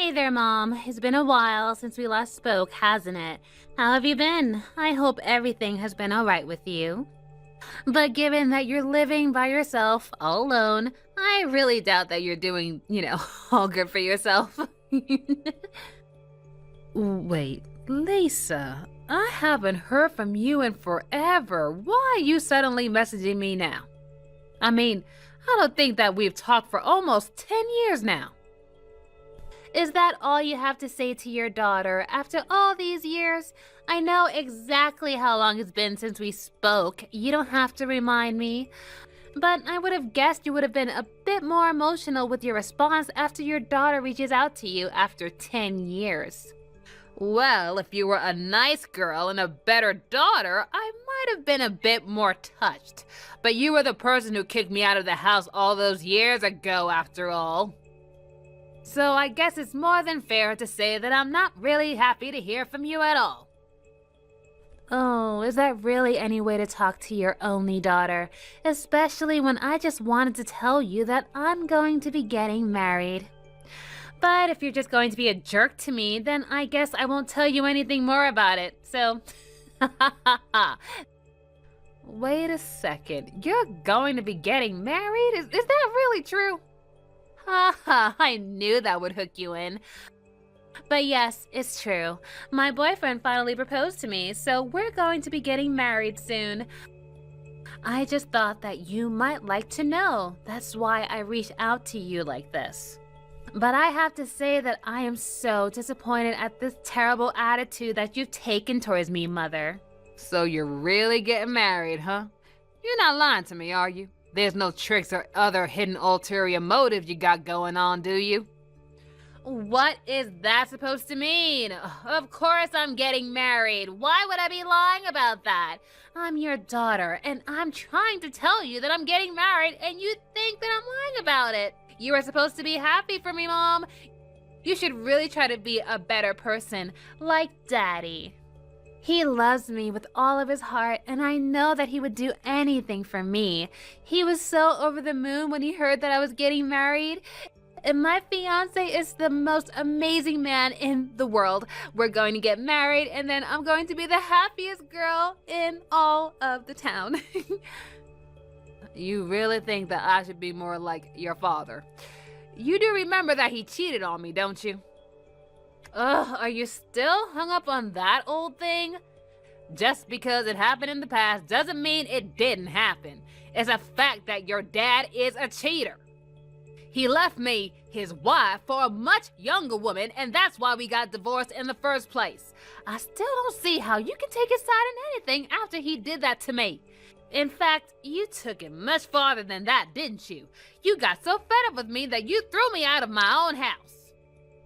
Hey there, Mom. It's been a while since we last spoke, hasn't it? How have you been? I hope everything has been alright with you. But given that you're living by yourself, all alone, I really doubt that you're doing, all good for yourself. Wait, Lisa, I haven't heard from you in forever. Why are you suddenly messaging me now? I mean, I don't think that we've talked for almost 10 years now. Is that all you have to say to your daughter after all these years? I know exactly how long it's been since we spoke. You don't have to remind me. But I would have guessed you would have been a bit more emotional with your response after your daughter reaches out to you after 10 years. Well, if you were a nice girl and a better daughter, I might have been a bit more touched. But you were the person who kicked me out of the house all those years ago, after all. So I guess it's more than fair to say that I'm not really happy to hear from you at all. Oh, is that really any way to talk to your only daughter? Especially when I just wanted to tell you that I'm going to be getting married. But if you're just going to be a jerk to me, then I guess I won't tell you anything more about it. So, wait a second. You're going to be getting married? Is that really true? Haha, I knew that would hook you in. But yes, it's true. My boyfriend finally proposed to me, so we're going to be getting married soon. I just thought that you might like to know. That's why I reached out to you like this. But I have to say that I am so disappointed at this terrible attitude that you've taken towards me, Mother. So you're really getting married, huh? You're not lying to me, are you? There's no tricks or other hidden ulterior motive you got going on, do you? What is that supposed to mean? Of course I'm getting married. Why would I be lying about that? I'm your daughter, and I'm trying to tell you that I'm getting married, and you think that I'm lying about it. You are supposed to be happy for me, Mom. You should really try to be a better person, like Daddy. He loves me with all of his heart, and I know that he would do anything for me. He was so over the moon when he heard that I was getting married. And my fiance is the most amazing man in the world. We're going to get married, and then I'm going to be the happiest girl in all of the town. You really think that I should be more like your father? You do remember that he cheated on me, don't you? Ugh, are you still hung up on that old thing? Just because it happened in the past doesn't mean it didn't happen. It's a fact that your dad is a cheater. He left me, his wife, for a much younger woman, and that's why we got divorced in the first place. I still don't see how you can take his side in anything after he did that to me. In fact, you took it much farther than that, didn't you? You got so fed up with me that you threw me out of my own house.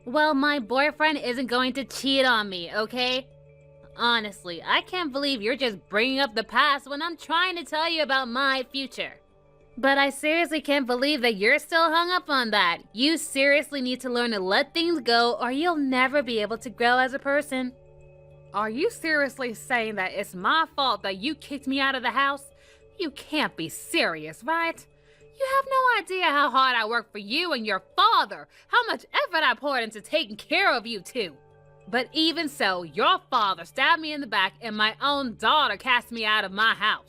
Well, my boyfriend isn't going to cheat on me, okay? Honestly, I can't believe you're just bringing up the past when I'm trying to tell you about my future. But I seriously can't believe that you're still hung up on that. You seriously need to learn to let things go, or you'll never be able to grow as a person. Are you seriously saying that it's my fault that you kicked me out of the house? You can't be serious, right? You have no idea how hard I worked for you and your father, how much effort I poured into taking care of you two. But even so, your father stabbed me in the back and my own daughter cast me out of my house.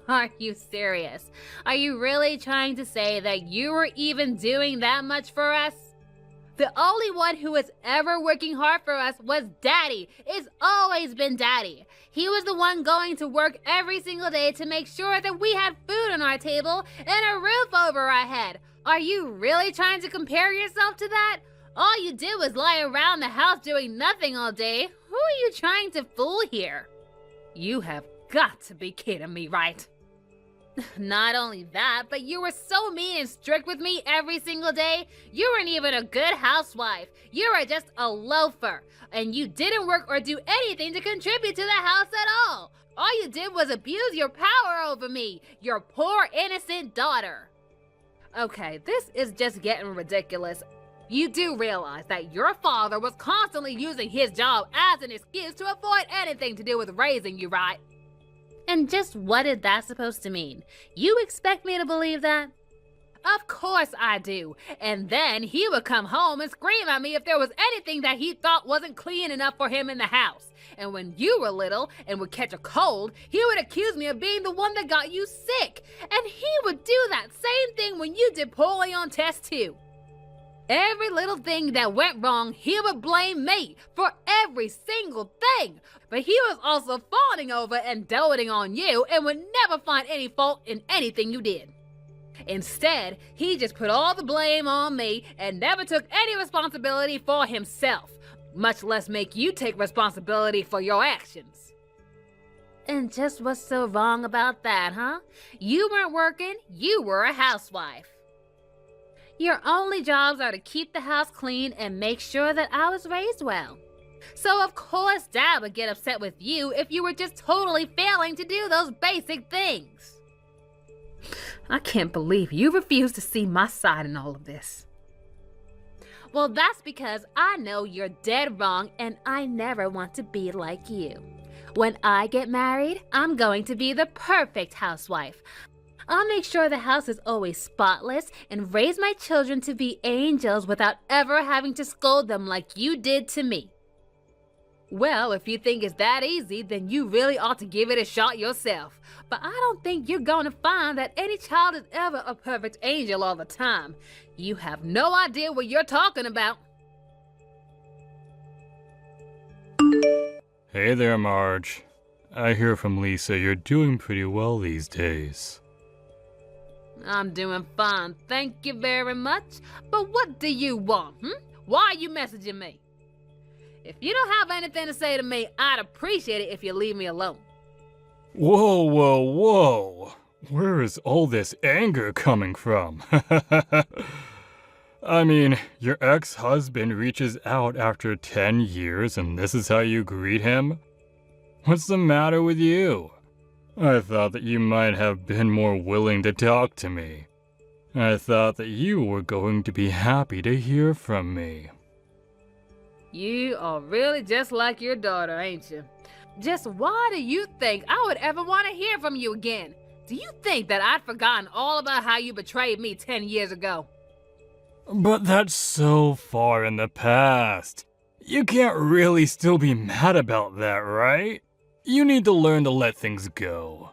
Are you serious? Are you really trying to say that you were even doing that much for us? The only one who was ever working hard for us was Daddy. It's always been Daddy. He was the one going to work every single day to make sure that we had food on our table and a roof over our head. Are you really trying to compare yourself to that? All you did was lie around the house doing nothing all day. Who are you trying to fool here? You have got to be kidding me, right? Not only that, but you were so mean and strict with me every single day. You weren't even a good housewife. You were just a loafer. And you didn't work or do anything to contribute to the house at all. All you did was abuse your power over me, your poor innocent daughter. Okay, this is just getting ridiculous. You do realize that your father was constantly using his job as an excuse to avoid anything to do with raising you, right? And just what is that supposed to mean? You expect me to believe that? Of course I do. And then he would come home and scream at me if there was anything that he thought wasn't clean enough for him in the house. And when you were little and would catch a cold, he would accuse me of being the one that got you sick. And he would do that same thing when you did poorly on test too. Every little thing that went wrong, he would blame me for every single thing. But he was also fawning over and doting on you and would never find any fault in anything you did. Instead, he just put all the blame on me and never took any responsibility for himself, much less make you take responsibility for your actions. And just what's so wrong about that, huh? You weren't working, you were a housewife. Your only jobs are to keep the house clean and make sure that I was raised well. So of course Dad would get upset with you if you were just totally failing to do those basic things. I can't believe you refuse to see my side in all of this. Well, that's because I know you're dead wrong and I never want to be like you. When I get married, I'm going to be the perfect housewife. I'll make sure the house is always spotless and raise my children to be angels without ever having to scold them like you did to me. Well, if you think it's that easy, then you really ought to give it a shot yourself. But I don't think you're going to find that any child is ever a perfect angel all the time. You have no idea what you're talking about. Hey there, Marge. I hear from Lisa you're doing pretty well these days. I'm doing fine, thank you very much. But what do you want, Why are you messaging me? If you don't have anything to say to me, I'd appreciate it if you leave me alone. Whoa, whoa, whoa. Where is all this anger coming from? I mean, your ex-husband reaches out after 10 years and this is how you greet him? What's the matter with you? I thought that you might have been more willing to talk to me. I thought that you were going to be happy to hear from me. You are really just like your daughter, ain't you? Just why do you think I would ever want to hear from you again? Do you think that I'd forgotten all about how you betrayed me 10 years ago? But that's so far in the past. You can't really still be mad about that, right? You need to learn to let things go.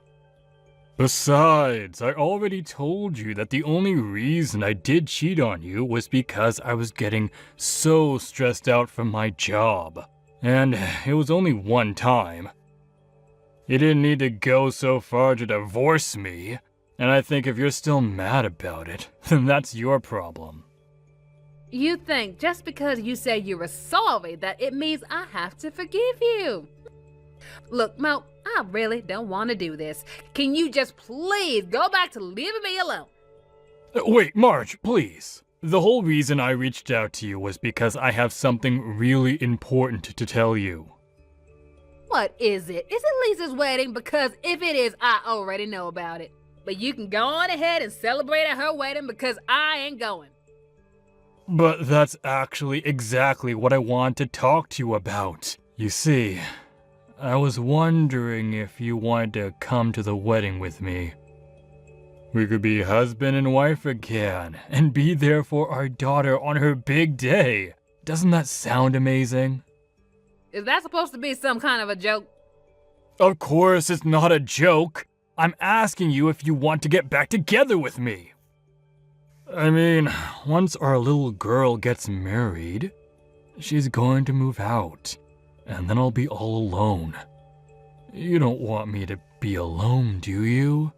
Besides, I already told you that the only reason I did cheat on you was because I was getting so stressed out from my job. And it was only one time. You didn't need to go so far to divorce me. And I think if you're still mad about it, then that's your problem. You think just because you say you were sorry that it means I have to forgive you? Look, Mo, I really don't want to do this. Can you just please go back to leaving me alone? Wait, Marge, please. The whole reason I reached out to you was because I have something really important to tell you. What is it? Is it Lisa's wedding? Because if it is, I already know about it. But you can go on ahead and celebrate at her wedding because I ain't going. But that's actually exactly what I want to talk to you about. You see, I was wondering if you wanted to come to the wedding with me. We could be husband and wife again, and be there for our daughter on her big day. Doesn't that sound amazing? Is that supposed to be some kind of a joke? Of course it's not a joke. I'm asking you if you want to get back together with me. I mean, once our little girl gets married, she's going to move out, and then I'll be all alone. You don't want me to be alone, do you?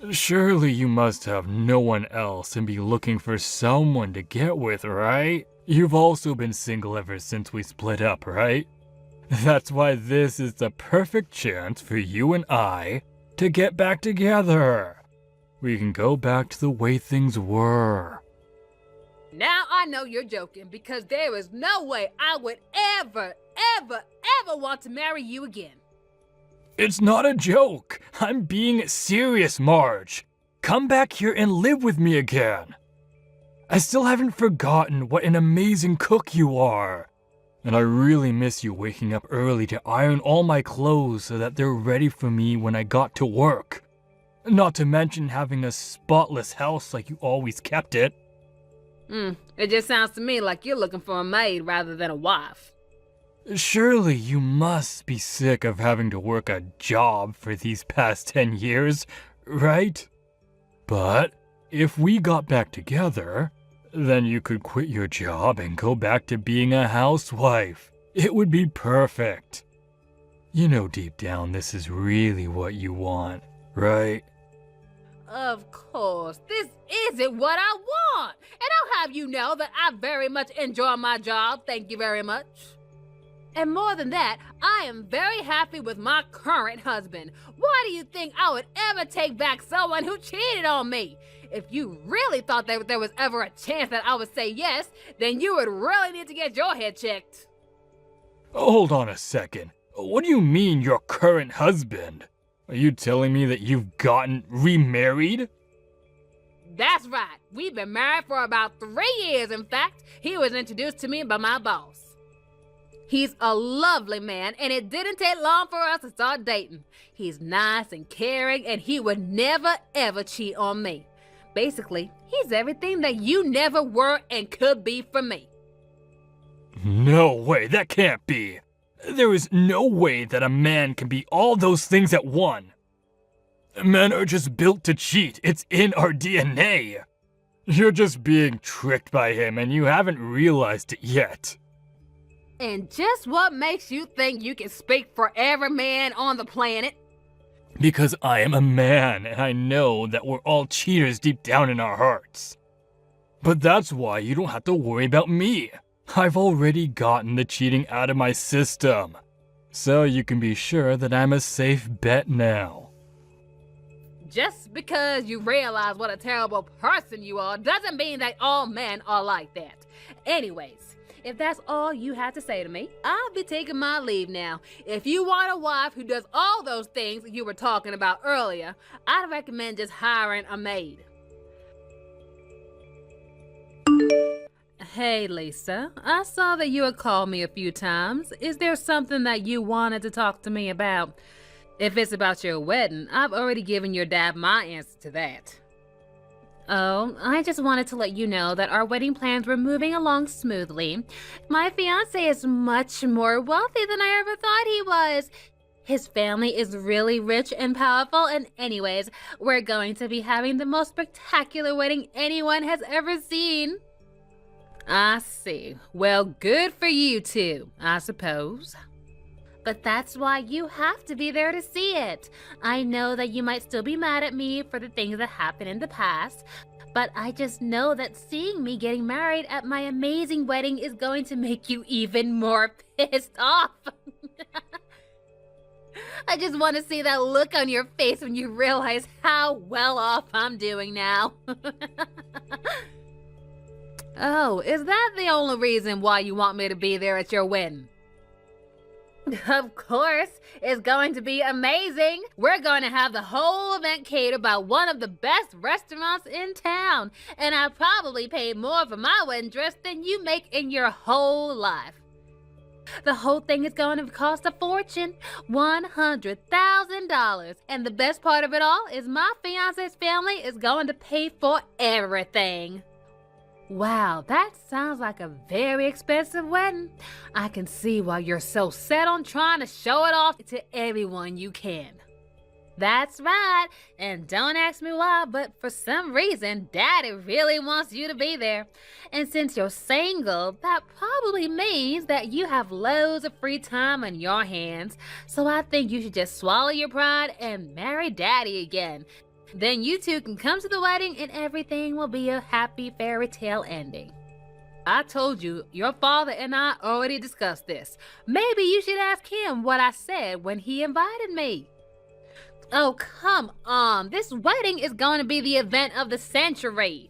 Surely you must have no one else and be looking for someone to get with, right? You've also been single ever since we split up, right? That's why this is the perfect chance for you and I to get back together. We can go back to the way things were. Now I know you're joking because there is no way I would ever want to marry you again. It's not a joke. I'm being serious, Marge. Come back here and live with me again. I still haven't forgotten what an amazing cook you are. And I really miss you waking up early to iron all my clothes so that they're ready for me when I got to work. Not to mention having a spotless house like you always kept it. It just sounds to me like you're looking for a maid rather than a wife. Surely you must be sick of having to work a job for these past 10 years, right? But if we got back together, then you could quit your job and go back to being a housewife. It would be perfect. You know deep down this is really what you want, right? Of course, this isn't what I want. And I'll have you know that I very much enjoy my job, thank you very much. And more than that, I am very happy with my current husband. Why do you think I would ever take back someone who cheated on me? If you really thought that there was ever a chance that I would say yes, then you would really need to get your head checked. Hold on a second. What do you mean, your current husband? Are you telling me that you've gotten remarried? That's right. We've been married for about 3 years, in fact. He was introduced to me by my boss. He's a lovely man, and it didn't take long for us to start dating. He's nice and caring, and he would never, ever cheat on me. Basically, he's everything that you never were and could be for me. No way, that can't be. There is no way that a man can be all those things at one. Men are just built to cheat. It's in our DNA. You're just being tricked by him, and you haven't realized it yet. And just what makes you think you can speak for every man on the planet? Because I am a man, and I know that we're all cheaters deep down in our hearts. But that's why you don't have to worry about me. I've already gotten the cheating out of my system. So you can be sure that I'm a safe bet now. Just because you realize what a terrible person you are doesn't mean that all men are like that. Anyways, if that's all you had to say to me, I'll be taking my leave now. If you want a wife who does all those things you were talking about earlier, I'd recommend just hiring a maid. Hey, Lisa. I saw that you had called me a few times. Is there something that you wanted to talk to me about? If it's about your wedding, I've already given your dad my answer to that. Oh, I just wanted to let you know that our wedding plans were moving along smoothly. My fiancé is much more wealthy than I ever thought he was. His family is really rich and powerful, and anyways, we're going to be having the most spectacular wedding anyone has ever seen. I see. Well, good for you two, I suppose. But that's why you have to be there to see it. I know that you might still be mad at me for the things that happened in the past, but I just know that seeing me getting married at my amazing wedding is going to make you even more pissed off. I just want to see that look on your face when you realize how well off I'm doing now. Oh, is that the only reason why you want me to be there at your wedding? Of course, it's going to be amazing. We're going to have the whole event catered by one of the best restaurants in town, and I probably paid more for my wedding dress than you make in your whole life. The whole thing is going to cost a fortune, $100,000. And the best part of it all is my fiance's family is going to pay for everything. Wow, that sounds like a very expensive wedding. I can see why you're so set on trying to show it off to everyone you can. That's right, and don't ask me why, but for some reason, Daddy really wants you to be there. And since you're single, that probably means that you have loads of free time on your hands. So I think you should just swallow your pride and marry Daddy again. Then you two can come to the wedding and everything will be a happy fairy tale ending. I told you, your father and I already discussed this. Maybe you should ask him what I said when he invited me. Oh, come on. This wedding is going to be the event of the century.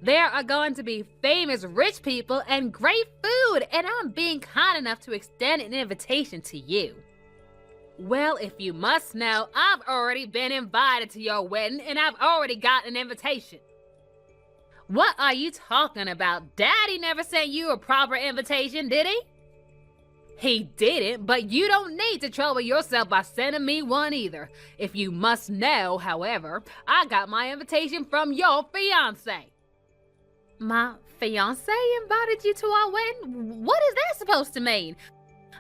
There are going to be famous rich people and great food, and I'm being kind enough to extend an invitation to you. Well, if you must know, I've already been invited to your wedding, and I've already got an invitation. What are you talking about? Daddy never sent you a proper invitation, did he? He didn't, but you don't need to trouble yourself by sending me one either. If you must know, however, I got my invitation from your fiancé. My fiancé invited you to our wedding? What is that supposed to mean?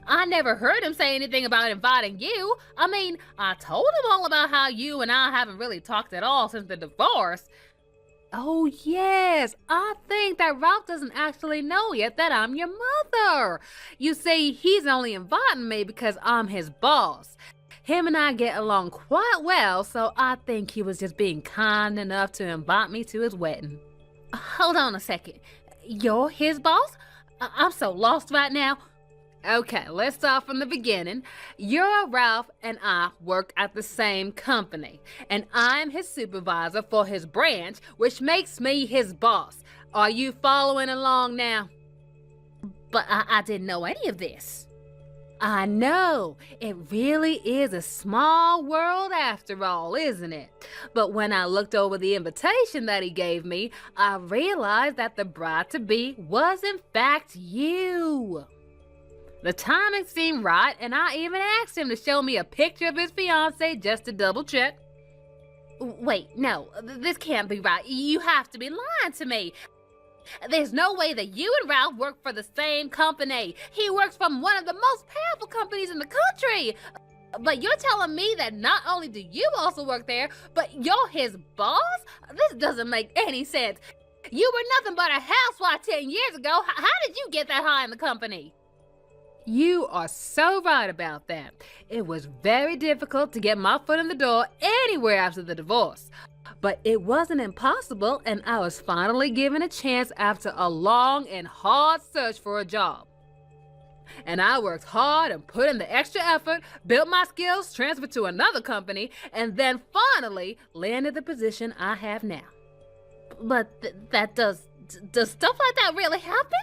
I never heard him say anything about inviting you. I mean, I told him all about how you and I haven't really talked at all since the divorce. Oh, yes, I think that Ralph doesn't actually know yet that I'm your mother. You see, he's only inviting me because I'm his boss. Him and I get along quite well, so I think he was just being kind enough to invite me to his wedding. Hold on a second. You're his boss? I'm so lost right now. Okay, let's start from the beginning. You're Ralph and I work at the same company, and I'm his supervisor for his branch, which makes me his boss. Are you following along now? But I didn't know any of this. I know, it really is a small world after all, isn't it? But when I looked over the invitation that he gave me, I realized that the bride-to-be was in fact you. The timing seemed right, and I even asked him to show me a picture of his fiancée just to double check. Wait, no, this can't be right. You have to be lying to me. There's no way that you and Ralph work for the same company. He works from one of the most powerful companies in the country. But you're telling me that not only do you also work there, but you're his boss? This doesn't make any sense. You were nothing but a housewife 10 years ago. How did you get that high in the company? You are so right about that. It was very difficult to get my foot in the door anywhere after the divorce. But it wasn't impossible, and I was finally given a chance after a long and hard search for a job. And I worked hard and put in the extra effort, built my skills, transferred to another company, and then finally landed the position I have now. But does stuff like that really happen?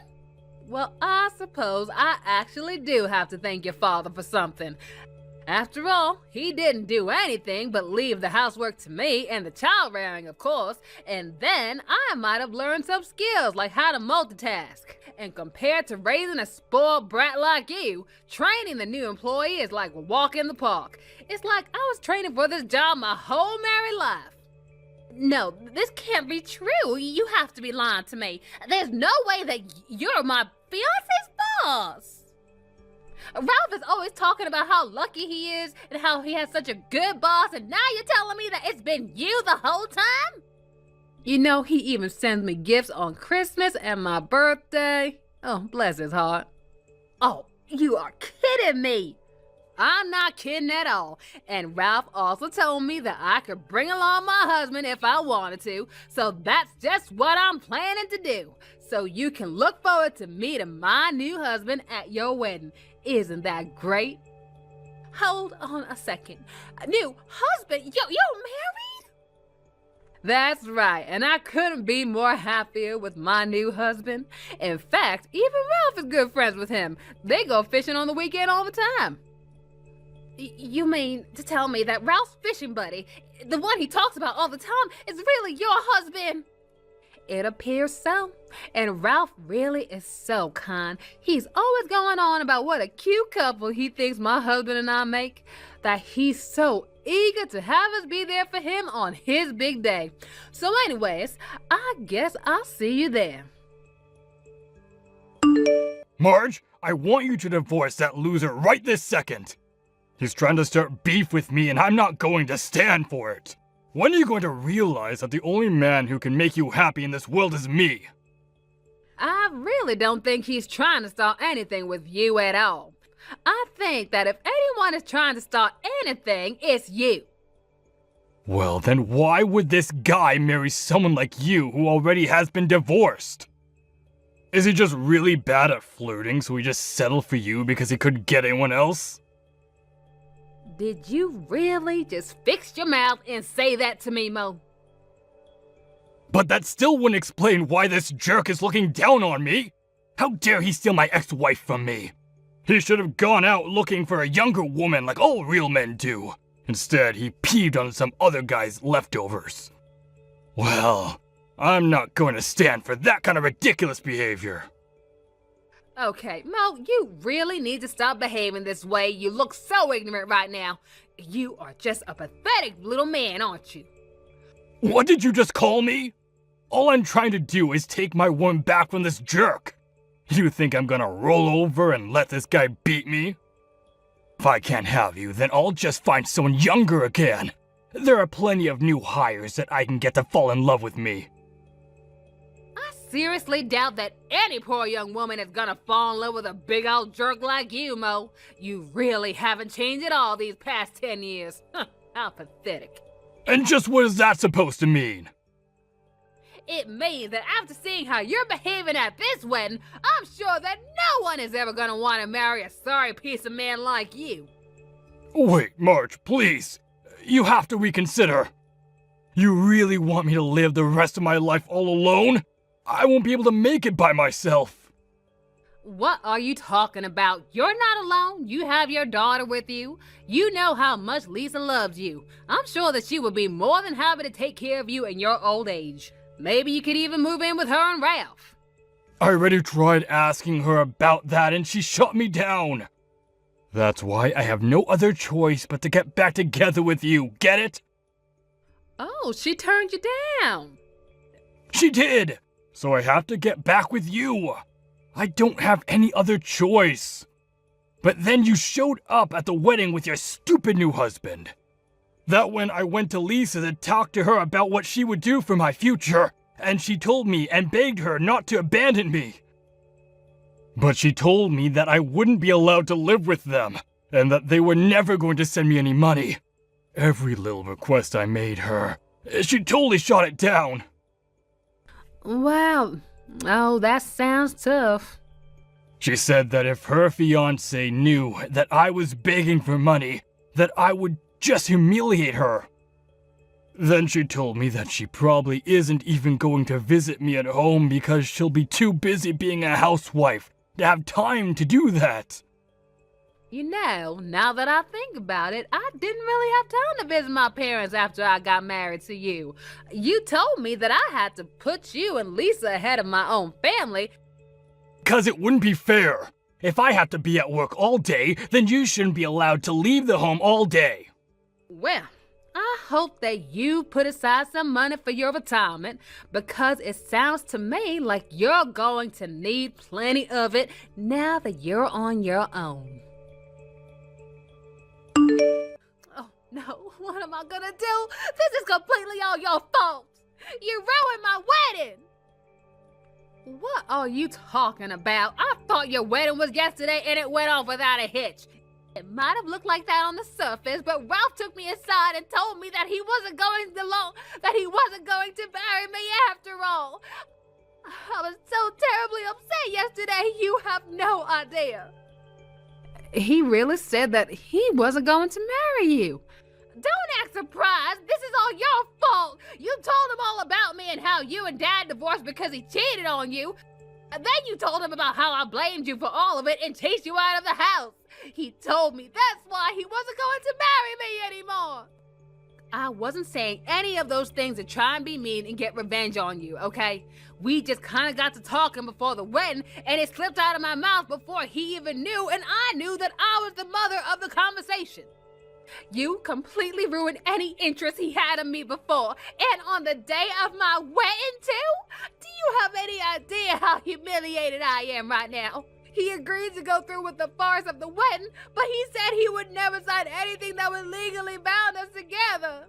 Well, I suppose I actually do have to thank your father for something. After all, he didn't do anything but leave the housework to me and the child rearing, of course, and then I might have learned some skills like how to multitask. And compared to raising a spoiled brat like you, training the new employee is like a walk in the park. It's like I was training for this job my whole married life. No, this can't be true. You have to be lying to me. There's no way that you're my fiance's boss. Ralph is always talking about how lucky he is and how he has such a good boss, and now you're telling me that it's been you the whole time? You know, he even sends me gifts on Christmas and my birthday. Oh, bless his heart. Oh, you are kidding me. I'm not kidding at all. And Ralph also told me that I could bring along my husband if I wanted to, so that's just what I'm planning to do. So you can look forward to meeting my new husband at your wedding. Isn't that great? Hold on a second. New husband? You're married? That's right, and I couldn't be more happier with my new husband. In fact, even Ralph is good friends with him. They go fishing on the weekend all the time. You mean to tell me that Ralph's fishing buddy, the one he talks about all the time, is really your husband? It appears so. And Ralph really is so kind. He's always going on about what a cute couple he thinks my husband and I make, that he's so eager to have us be there for him on his big day. So anyways, I guess I'll see you there. Marge, I want you to divorce that loser right this second. He's trying to start beef with me, and I'm not going to stand for it. When are you going to realize that the only man who can make you happy in this world is me? I really don't think he's trying to start anything with you at all. I think that if anyone is trying to start anything, it's you. Well, then why would this guy marry someone like you who already has been divorced? Is he just really bad at flirting, so he just settled for you because he couldn't get anyone else? Did you really just fix your mouth and say that to me, Mo? But that still wouldn't explain why this jerk is looking down on me. How dare he steal my ex-wife from me? He should have gone out looking for a younger woman like all real men do. Instead, he peeved on some other guy's leftovers. Well, I'm not going to stand for that kind of ridiculous behavior. Okay, Mo, you really need to stop behaving this way. You look so ignorant right now. You are just a pathetic little man, aren't you? What did you just call me? All I'm trying to do is take my woman back from this jerk. You think I'm gonna roll over and let this guy beat me? If I can't have you, then I'll just find someone younger again. There are plenty of new hires that I can get to fall in love with me. I seriously doubt that any poor young woman is gonna fall in love with a big old jerk like you, Mo. You really haven't changed at all these past 10 years. How pathetic. And just what is that supposed to mean? It means that after seeing how you're behaving at this wedding, I'm sure that no one is ever gonna want to marry a sorry piece of man like you. Wait, Marge, please. You have to reconsider. You really want me to live the rest of my life all alone? I won't be able to make it by myself. What are you talking about? You're not alone. You have your daughter with you. You know how much Lisa loves you. I'm sure that she would be more than happy to take care of you in your old age. Maybe you could even move in with her and Ralph. I already tried asking her about that and she shut me down. That's why I have no other choice but to get back together with you, get it? Oh, she turned you down. She did! So I have to get back with you. I don't have any other choice. But then you showed up at the wedding with your stupid new husband. That when I went to Lisa to talk to her about what she would do for my future, and she told me and begged her not to abandon me. But she told me that I wouldn't be allowed to live with them, and that they were never going to send me any money. Every little request I made her, she totally shot it down. Wow. Oh, that sounds tough. She said that if her fiancé knew that I was begging for money, that I would just humiliate her. Then she told me that she probably isn't even going to visit me at home because she'll be too busy being a housewife to have time to do that. You know, now that I think about it, I didn't really have time to visit my parents after I got married to you. You told me that I had to put you and Lisa ahead of my own family. 'Cause it wouldn't be fair. If I have to be at work all day, then you shouldn't be allowed to leave the home all day. Well, I hope that you put aside some money for your retirement, because it sounds to me like you're going to need plenty of it now that you're on your own. Oh no, what am I gonna do? This is completely all your fault. You ruined my wedding. What are you talking about? I thought your wedding was yesterday and it went off without a hitch. It might have looked like that on the surface, but Ralph took me aside and told me that he wasn't going to marry me after all. I was so terribly upset yesterday, you have no idea. He really said that he wasn't going to marry you. Don't act surprised. This is all your fault. You told him all about me and how you and Dad divorced because he cheated on you. And then you told him about how I blamed you for all of it and chased you out of the house. He told me that's why he wasn't going to marry me anymore. I wasn't saying any of those things to try and be mean and get revenge on you, okay? We just kind of got to talking before the wedding, and it slipped out of my mouth before he even knew, and I knew that I was the mother of the conversation. You completely ruined any interest he had in me before, and on the day of my wedding too? Do you have any idea how humiliated I am right now? He agreed to go through with the farce of the wedding, but he said he would never sign anything that would legally bound us together.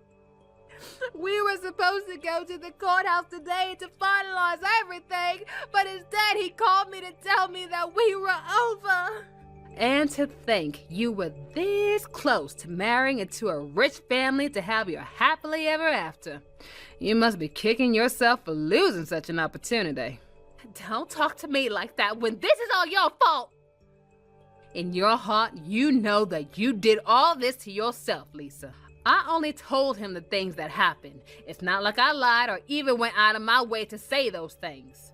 We were supposed to go to the courthouse today to finalize everything, but instead he called me to tell me that we were over. And to think you were this close to marrying into a rich family to have your happily ever after. You must be kicking yourself for losing such an opportunity. Don't talk to me like that when this is all your fault. In your heart, you know that you did all this to yourself, Lisa. I only told him the things that happened. It's not like I lied or even went out of my way to say those things.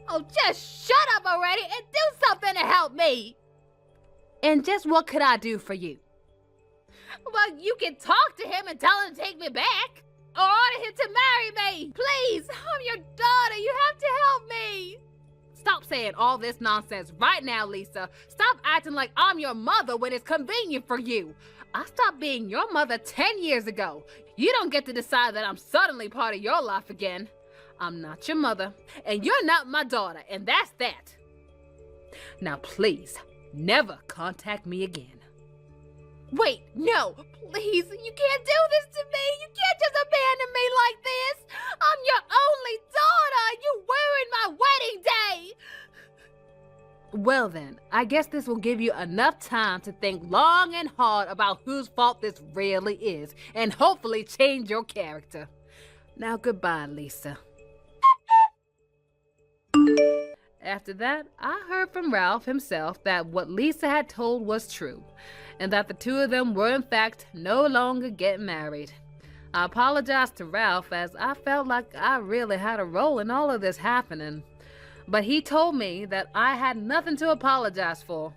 Oh, just shut up already and do something to help me. And just what could I do for you? Well, you can talk to him and tell him to take me back. Or order him to marry me. Please, I'm your daughter. You have to help me. Stop saying all this nonsense right now, Lisa. Stop acting like I'm your mother when it's convenient for you. I stopped being your mother 10 years ago. You don't get to decide that I'm suddenly part of your life again. I'm not your mother, and you're not my daughter, and that's that. Now please, never contact me again. Wait, no, please, you can't do this to me. You can't just abandon me like this. I'm your only daughter. You ruined my wedding day. Well then, I guess this will give you enough time to think long and hard about whose fault this really is, and hopefully change your character. Now goodbye, Lisa. After that, I heard from Ralph himself that what Lisa had told was true, and that the two of them were in fact no longer getting married. I apologized to Ralph as I felt like I really had a role in all of this happening, but he told me that I had nothing to apologize for,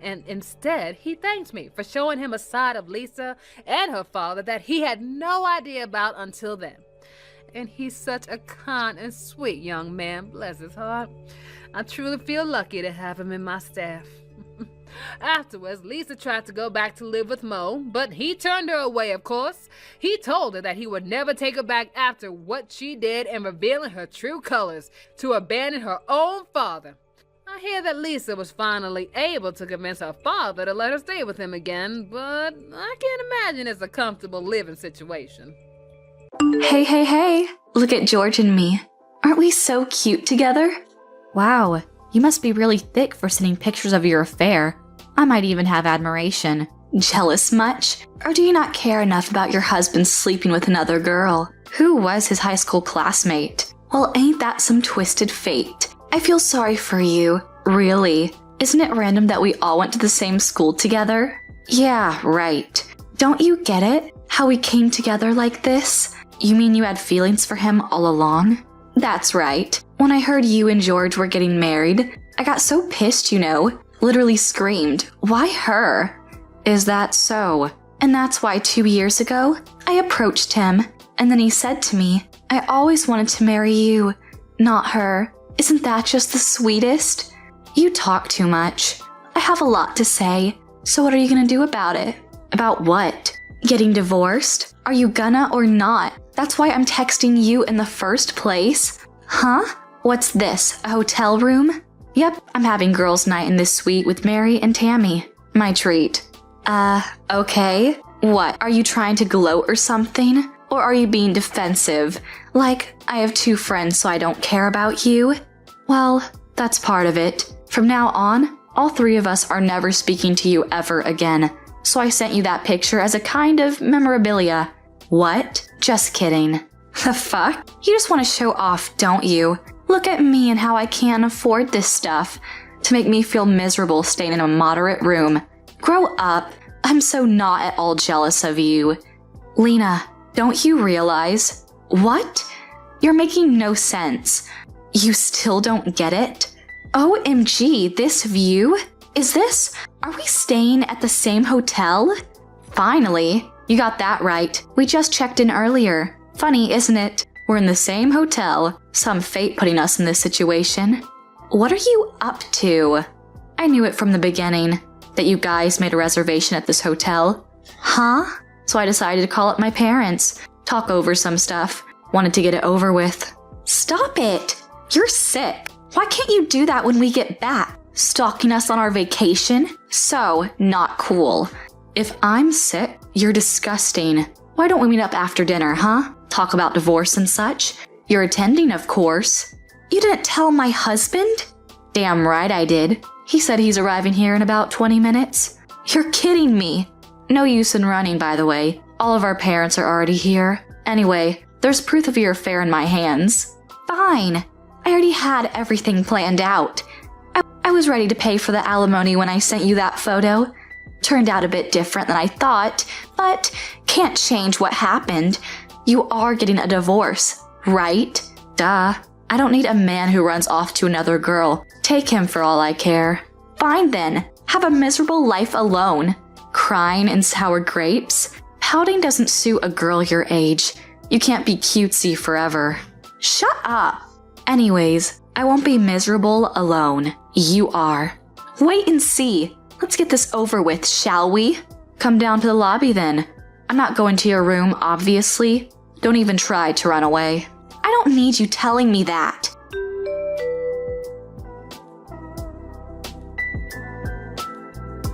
and instead he thanked me for showing him a side of Lisa and her father that he had no idea about until then. And he's such a kind and sweet young man, bless his heart. I truly feel lucky to have him in my staff. Afterwards, Lisa tried to go back to live with Mo, but he turned her away, of course. He told her that he would never take her back after what she did in revealing her true colors, to abandon her own father. I hear that Lisa was finally able to convince her father to let her stay with him again, but I can't imagine it's a comfortable living situation. Hey, look at George and me. Aren't we so cute together? Wow, you must be really thick for sending pictures of your affair. I might even have admiration. Jealous much? Or do you not care enough about your husband sleeping with another girl? Who was his high school classmate? Well, ain't that some twisted fate? I feel sorry for you. Really. Isn't it random that we all went to the same school together? Yeah, right. Don't you get it? How we came together like this? You mean you had feelings for him all along? That's right. When I heard you and George were getting married, I got so pissed, you know. Literally screamed, "Why her?" Is that so? And that's why 2 years ago, I approached him, and then he said to me, "I always wanted to marry you, not her." Isn't that just the sweetest? You talk too much. I have a lot to say, so what are you gonna do about it? About what? Getting divorced? Are you gonna or not? That's why I'm texting you in the first place. Huh? What's this, a hotel room? Yep, I'm having girls' night in this suite with Mary and Tammy. My treat. Okay. What, are you trying to gloat or something? Or are you being defensive? Like, I have 2 friends so I don't care about you? Well, that's part of it. From now on, all 3 of us are never speaking to you ever again. So I sent you that picture as a kind of memorabilia. What? Just kidding. The fuck? You just want to show off, don't you? Look at me and how I can't afford this stuff to make me feel miserable staying in a moderate room. Grow up. I'm so not at all jealous of you. Lena, don't you realize? What? You're making no sense. You still don't get it? OMG, this view? Are we staying at the same hotel? Finally, you got that right. We just checked in earlier. Funny, isn't it? We're in the same hotel. Some fate putting us in this situation. What are you up to? I knew it from the beginning, that you guys made a reservation at this hotel. Huh? So I decided to call up my parents, talk over some stuff. Wanted to get it over with. Stop it! You're sick. Why can't you do that when we get back? Stalking us on our vacation? So not cool. If I'm sick, you're disgusting. Why don't we meet up after dinner, huh? Talk about divorce and such? You're attending, of course. You didn't tell my husband? Damn right I did. He said he's arriving here in about 20 minutes. You're kidding me. No use in running, by the way. All of our parents are already here. Anyway, there's proof of your affair in my hands. Fine. I already had everything planned out. I was ready to pay for the alimony when I sent you that photo. Turned out a bit different than I thought, but can't change what happened. You are getting a divorce, right? Duh. I don't need a man who runs off to another girl. Take him for all I care. Fine then. Have a miserable life alone. Crying in sour grapes? Pouting doesn't suit a girl your age. You can't be cutesy forever. Shut up. Anyways, I won't be miserable alone. You are. Wait and see. Let's get this over with, shall we? Come down to the lobby then. I'm not going to your room, obviously. Don't even try to run away. I don't need you telling me that.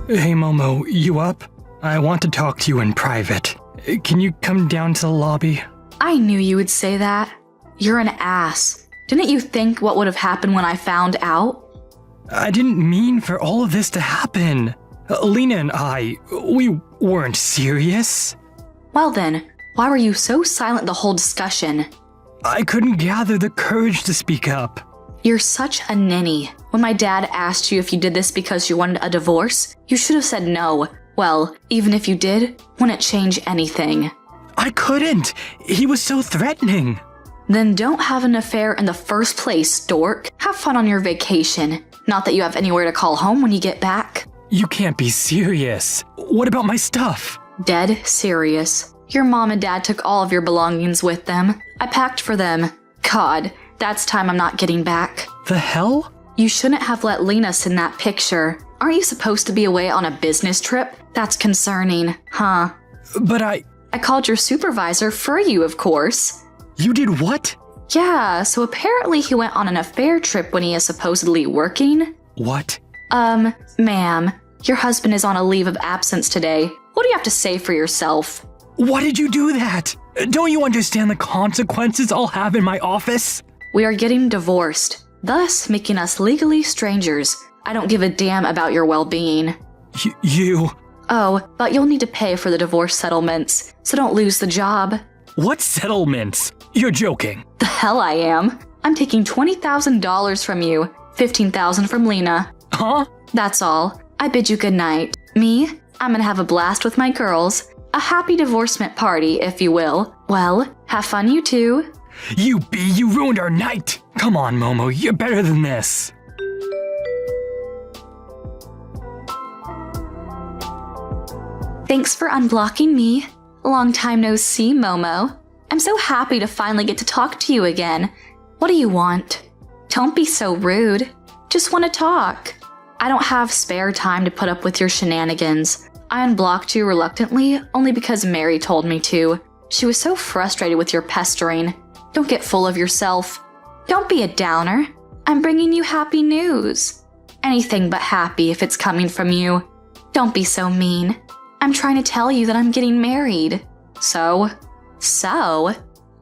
Hey Momo, you up? I want to talk to you in private. Can you come down to the lobby? I knew you would say that. You're an ass. Didn't you think what would have happened when I found out? I didn't mean for all of this to happen. Lena and I, we weren't serious. Well then, why were you so silent the whole discussion? I couldn't gather the courage to speak up. You're such a ninny. When my dad asked you if you did this because you wanted a divorce, you should have said no. Well, even if you did, wouldn't change anything. I couldn't. He was so threatening. Then don't have an affair in the first place, dork. Have fun on your vacation. Not that you have anywhere to call home when you get back. You can't be serious. What about my stuff? Dead serious. Your mom and dad took all of your belongings with them. I packed for them. God, that's time I'm not getting back. The hell? You shouldn't have let Lena send that picture. Aren't you supposed to be away on a business trip? That's concerning, huh? But I called your supervisor for you, of course. You did what? Yeah, so apparently he went on an affair trip when he is supposedly working. What? Ma'am, your husband is on a leave of absence today. What do you have to say for yourself? Why did you do that? Don't you understand the consequences I'll have in my office? We are getting divorced, thus making us legally strangers. I don't give a damn about your well-being. You... Oh, but you'll need to pay for the divorce settlements, so don't lose the job. What settlements? You're joking. The hell I am. I'm taking $20,000 from you, $15,000 from Lena. Huh? That's all. I bid you good night. Me? I'm gonna have a blast with my girls. A happy divorcement party, if you will. Well, have fun you two. You ruined our night. Come on, Momo, you're better than this. Thanks for unblocking me. Long time no see, Momo. I'm so happy to finally get to talk to you again. What do you want? Don't be so rude. Just want to talk. I don't have spare time to put up with your shenanigans. I unblocked you reluctantly only because Mary told me to. She was so frustrated with your pestering. Don't get full of yourself. Don't be a downer. I'm bringing you happy news. Anything but happy if it's coming from you. Don't be so mean. I'm trying to tell you that I'm getting married. So,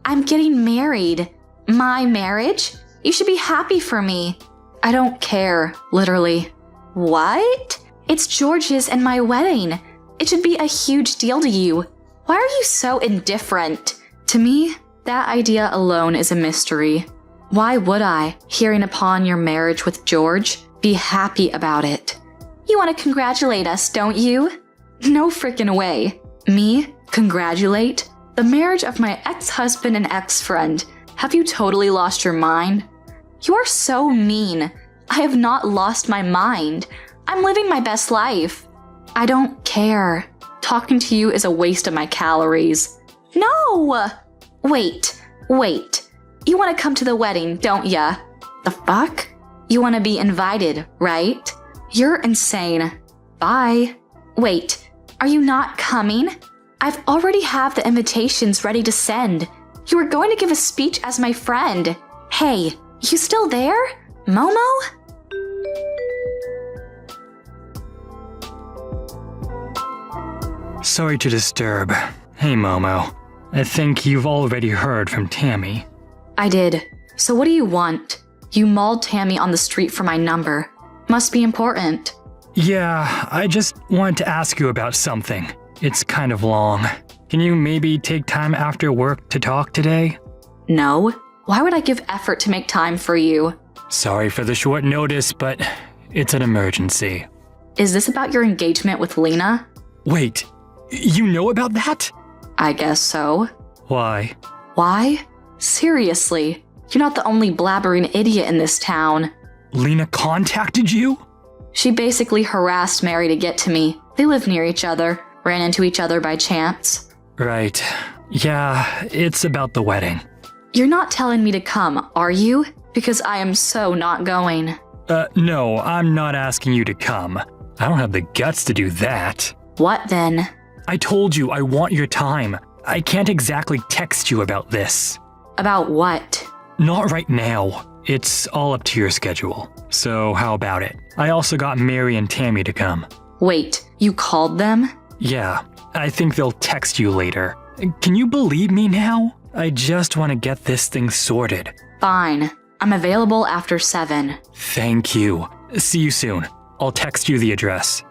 I'm getting married. My marriage? You should be happy for me. I don't care, literally. What? It's George's and my wedding. It should be a huge deal to you. Why are you so indifferent? To me, that idea alone is a mystery. Why would I, hearing upon your marriage with George, be happy about it? You want to congratulate us, don't you? No frickin' way. Me? Congratulate? The marriage of my ex-husband and ex-friend. Have you totally lost your mind? You are so mean. I have not lost my mind. I'm living my best life. I don't care. Talking to you is a waste of my calories. No! Wait. You want to come to the wedding, don't ya? The fuck? You want to be invited, right? You're insane. Bye. Wait. Are you not coming? I've already have the invitations ready to send. You were going to give a speech as my friend. Hey, you still there? Momo? Sorry to disturb. Hey, Momo. I think you've already heard from Tammy. I did. So what do you want? You mauled Tammy on the street for my number. Must be important. Yeah, I just wanted to ask you about something. It's kind of long. Can you maybe take time after work to talk today? No. Why would I give effort to make time for you? Sorry for the short notice, but it's an emergency. Is this about your engagement with Lena? Wait, you know about that? I guess so. Why? Why? Seriously, you're not the only blabbering idiot in this town. Lena contacted you? She basically harassed Mary to get to me. They live near each other, ran into each other by chance. Right. Yeah, it's about the wedding. You're not telling me to come, are you? Because I am so not going. No, I'm not asking you to come. I don't have the guts to do that. What then? I told you I want your time. I can't exactly text you about this. About what? Not right now. It's all up to your schedule. So how about it? I also got Mary and Tammy to come. Wait, you called them? Yeah, I think they'll text you later. Can you believe me now? I just want to get this thing sorted. Fine. I'm available after 7. Thank you. See you soon. I'll text you the address.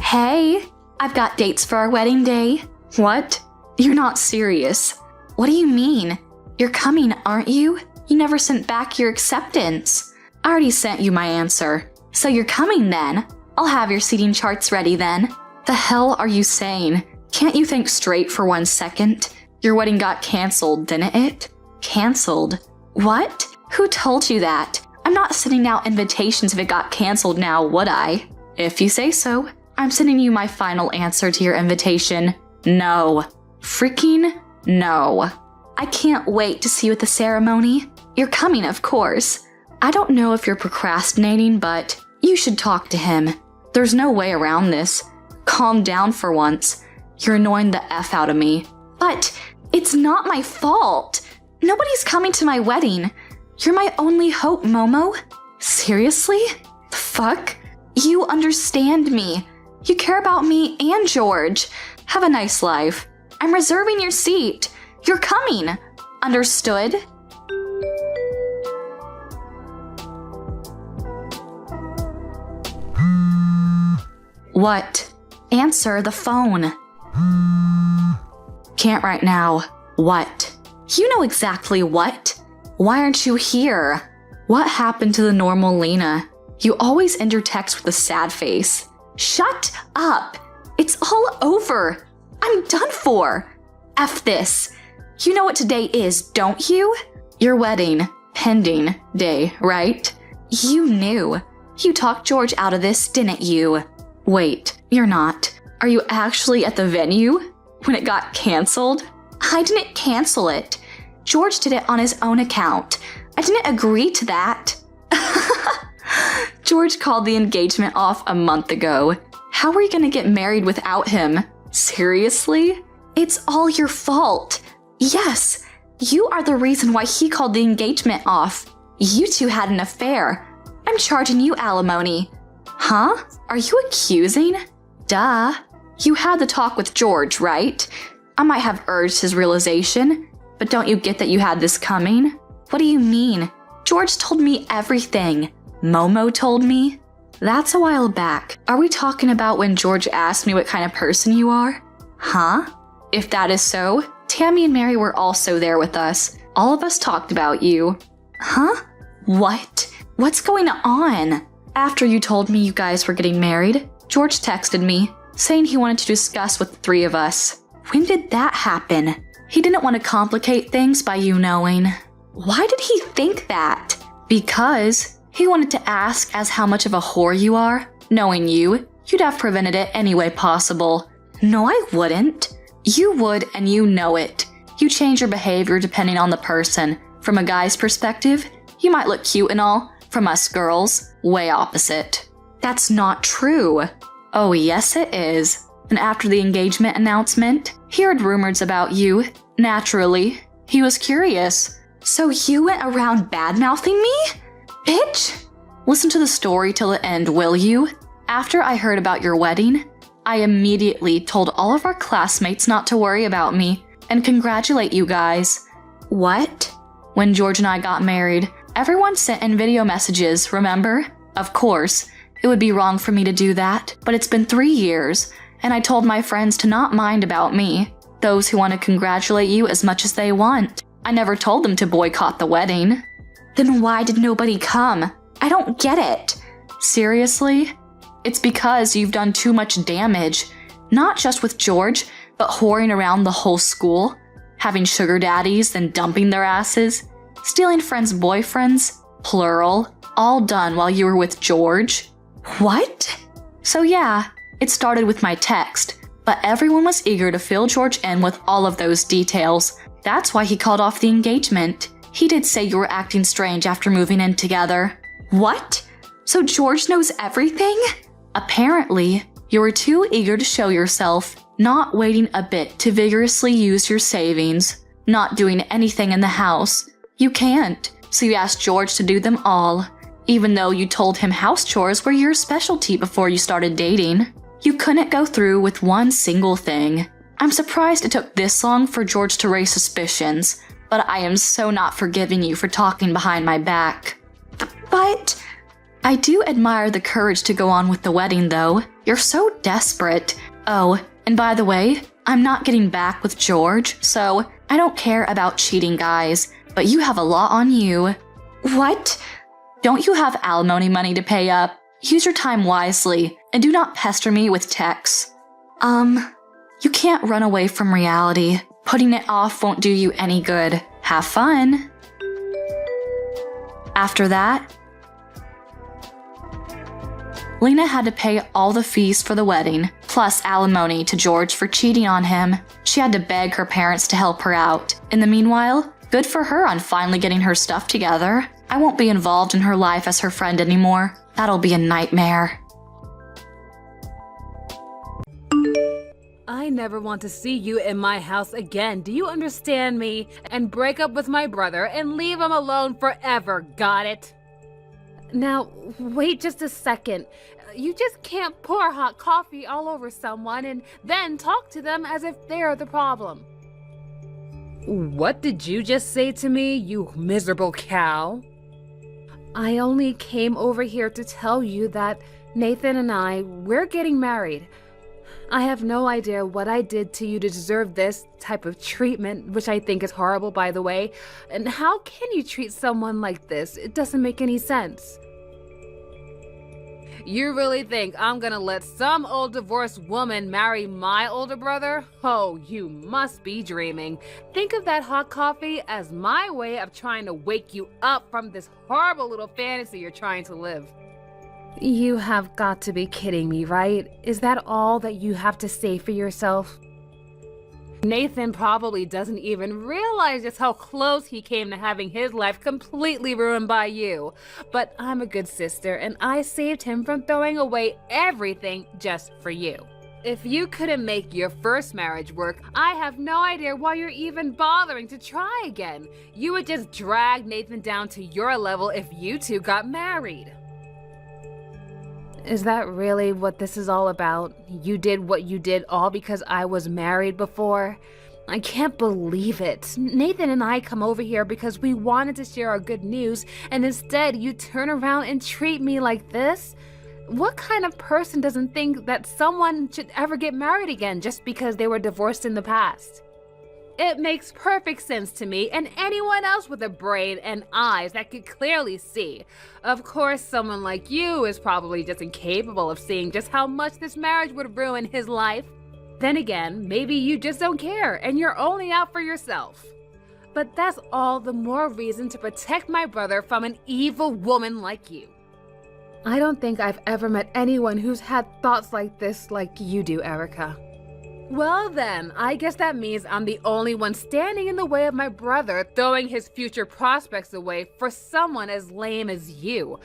Hey, I've got dates for our wedding day. What? You're not serious. What do you mean? You're coming, aren't you? You never sent back your acceptance. I already sent you my answer. So you're coming then? I'll have your seating charts ready then. The hell are you saying? Can't you think straight for 1 second? Your wedding got canceled, didn't it? Canceled? What? Who told you that? I'm not sending out invitations if it got canceled now, would I? If you say so. I'm sending you my final answer to your invitation. No. Freaking no. I can't wait to see you at the ceremony. You're coming, of course. I don't know if you're procrastinating, but you should talk to him. There's no way around this. Calm down for once. You're annoying the F out of me. But it's not my fault. Nobody's coming to my wedding. You're my only hope, Momo. Seriously? The fuck? You understand me. You care about me and George. Have a nice life. I'm reserving your seat. You're coming. Understood? What? Answer the phone. Can't right now. What? You know exactly what. Why aren't you here? What happened to the normal Lena? You always end your text with a sad face. Shut up! It's all over. I'm done for. F this. You know what today is, don't you? Your wedding, pending day, right? You knew. You talked George out of this, didn't you? Wait, you're not. Are you actually at the venue? When it got canceled? I didn't cancel it. George did it on his own account. I didn't agree to that. George called the engagement off a month ago. How are you gonna get married without him? Seriously? It's all your fault. Yes, you are the reason why he called the engagement off. You two had an affair. I'm charging you alimony. Huh? Are you accusing? Duh. You had the talk with George, right? I might have urged his realization, but don't you get that you had this coming? What do you mean? George told me everything. Momo told me. That's a while back. Are we talking about when George asked me what kind of person you are? Huh? If that is so, Tammy and Mary were also there with us. All of us talked about you. Huh? What? What's going on? After you told me you guys were getting married, George texted me, saying he wanted to discuss with the 3 of us. When did that happen? He didn't want to complicate things by you knowing. Why did he think that? Because he wanted to ask as how much of a whore you are. Knowing you, you'd have prevented it any way possible. No, I wouldn't. You would, and you know it. You change your behavior depending on the person. From a guy's perspective, you might look cute and all. From us girls, way opposite. That's not true. Oh, yes it is. And after the engagement announcement, he heard rumors about you. Naturally, he was curious. So you went around bad-mouthing me? Bitch! Listen to the story till the end, will you? After I heard about your wedding, I immediately told all of our classmates not to worry about me and congratulate you guys. What? When George and I got married, everyone sent in video messages, remember? Of course, it would be wrong for me to do that, but it's been 3 years, and I told my friends to not mind about me. Those who want to congratulate you as much as they want. I never told them to boycott the wedding. Then why did nobody come? I don't get it. Seriously? It's because you've done too much damage. Not just with George, but whoring around the whole school. Having sugar daddies, then dumping their asses. Stealing friends' boyfriends, plural, all done while you were with George. What? So yeah, it started with my text. But everyone was eager to fill George in with all of those details. That's why he called off the engagement. He did say you were acting strange after moving in together. What? So George knows everything? Apparently, you were too eager to show yourself, not waiting a bit to vigorously use your savings, not doing anything in the house. You can't, so you asked George to do them all, even though you told him house chores were your specialty before you started dating. You couldn't go through with one single thing. I'm surprised it took this long for George to raise suspicions, but I am so not forgiving you for talking behind my back. But I do admire the courage to go on with the wedding, though. You're so desperate. Oh, and by the way, I'm not getting back with George, so I don't care about cheating guys, but you have a lot on you. What? Don't you have alimony money to pay up? Use your time wisely, and do not pester me with texts. You can't run away from reality. Putting it off won't do you any good. Have fun. After that, Lena had to pay all the fees for the wedding, plus alimony to George for cheating on him. She had to beg her parents to help her out. In the meanwhile, good for her on finally getting her stuff together. I won't be involved in her life as her friend anymore. That'll be a nightmare. I never want to see you in my house again. Do you understand me? And break up with my brother and leave him alone forever. Got it? Now, wait just a second. You just can't pour hot coffee all over someone and then talk to them as if they're the problem. What did you just say to me, you miserable cow? I only came over here to tell you that Nathan and we're getting married. I have no idea what I did to you to deserve this type of treatment, which I think is horrible, by the way. And how can you treat someone like this? It doesn't make any sense. You really think I'm gonna let some old divorced woman marry my older brother? Oh, you must be dreaming. Think of that hot coffee as my way of trying to wake you up from this horrible little fantasy you're trying to live. You have got to be kidding me, right? Is that all that you have to say for yourself? Nathan probably doesn't even realize just how close he came to having his life completely ruined by you. But I'm a good sister, and I saved him from throwing away everything just for you. If you couldn't make your first marriage work, I have no idea why you're even bothering to try again. You would just drag Nathan down to your level if you two got married. Is that really what this is all about? You did what you did all because I was married before? I can't believe it. Nathan and I come over here because we wanted to share our good news, and instead you turn around and treat me like this? What kind of person doesn't think that someone should ever get married again just because they were divorced in the past? It makes perfect sense to me and anyone else with a brain and eyes that could clearly see. Of course, someone like you is probably just incapable of seeing just how much this marriage would ruin his life. Then again, maybe you just don't care and you're only out for yourself. But that's all the more reason to protect my brother from an evil woman like you. I don't think I've ever met anyone who's had thoughts like this like you do, Erica. Well then, I guess that means I'm the only one standing in the way of my brother throwing his future prospects away for someone as lame as you.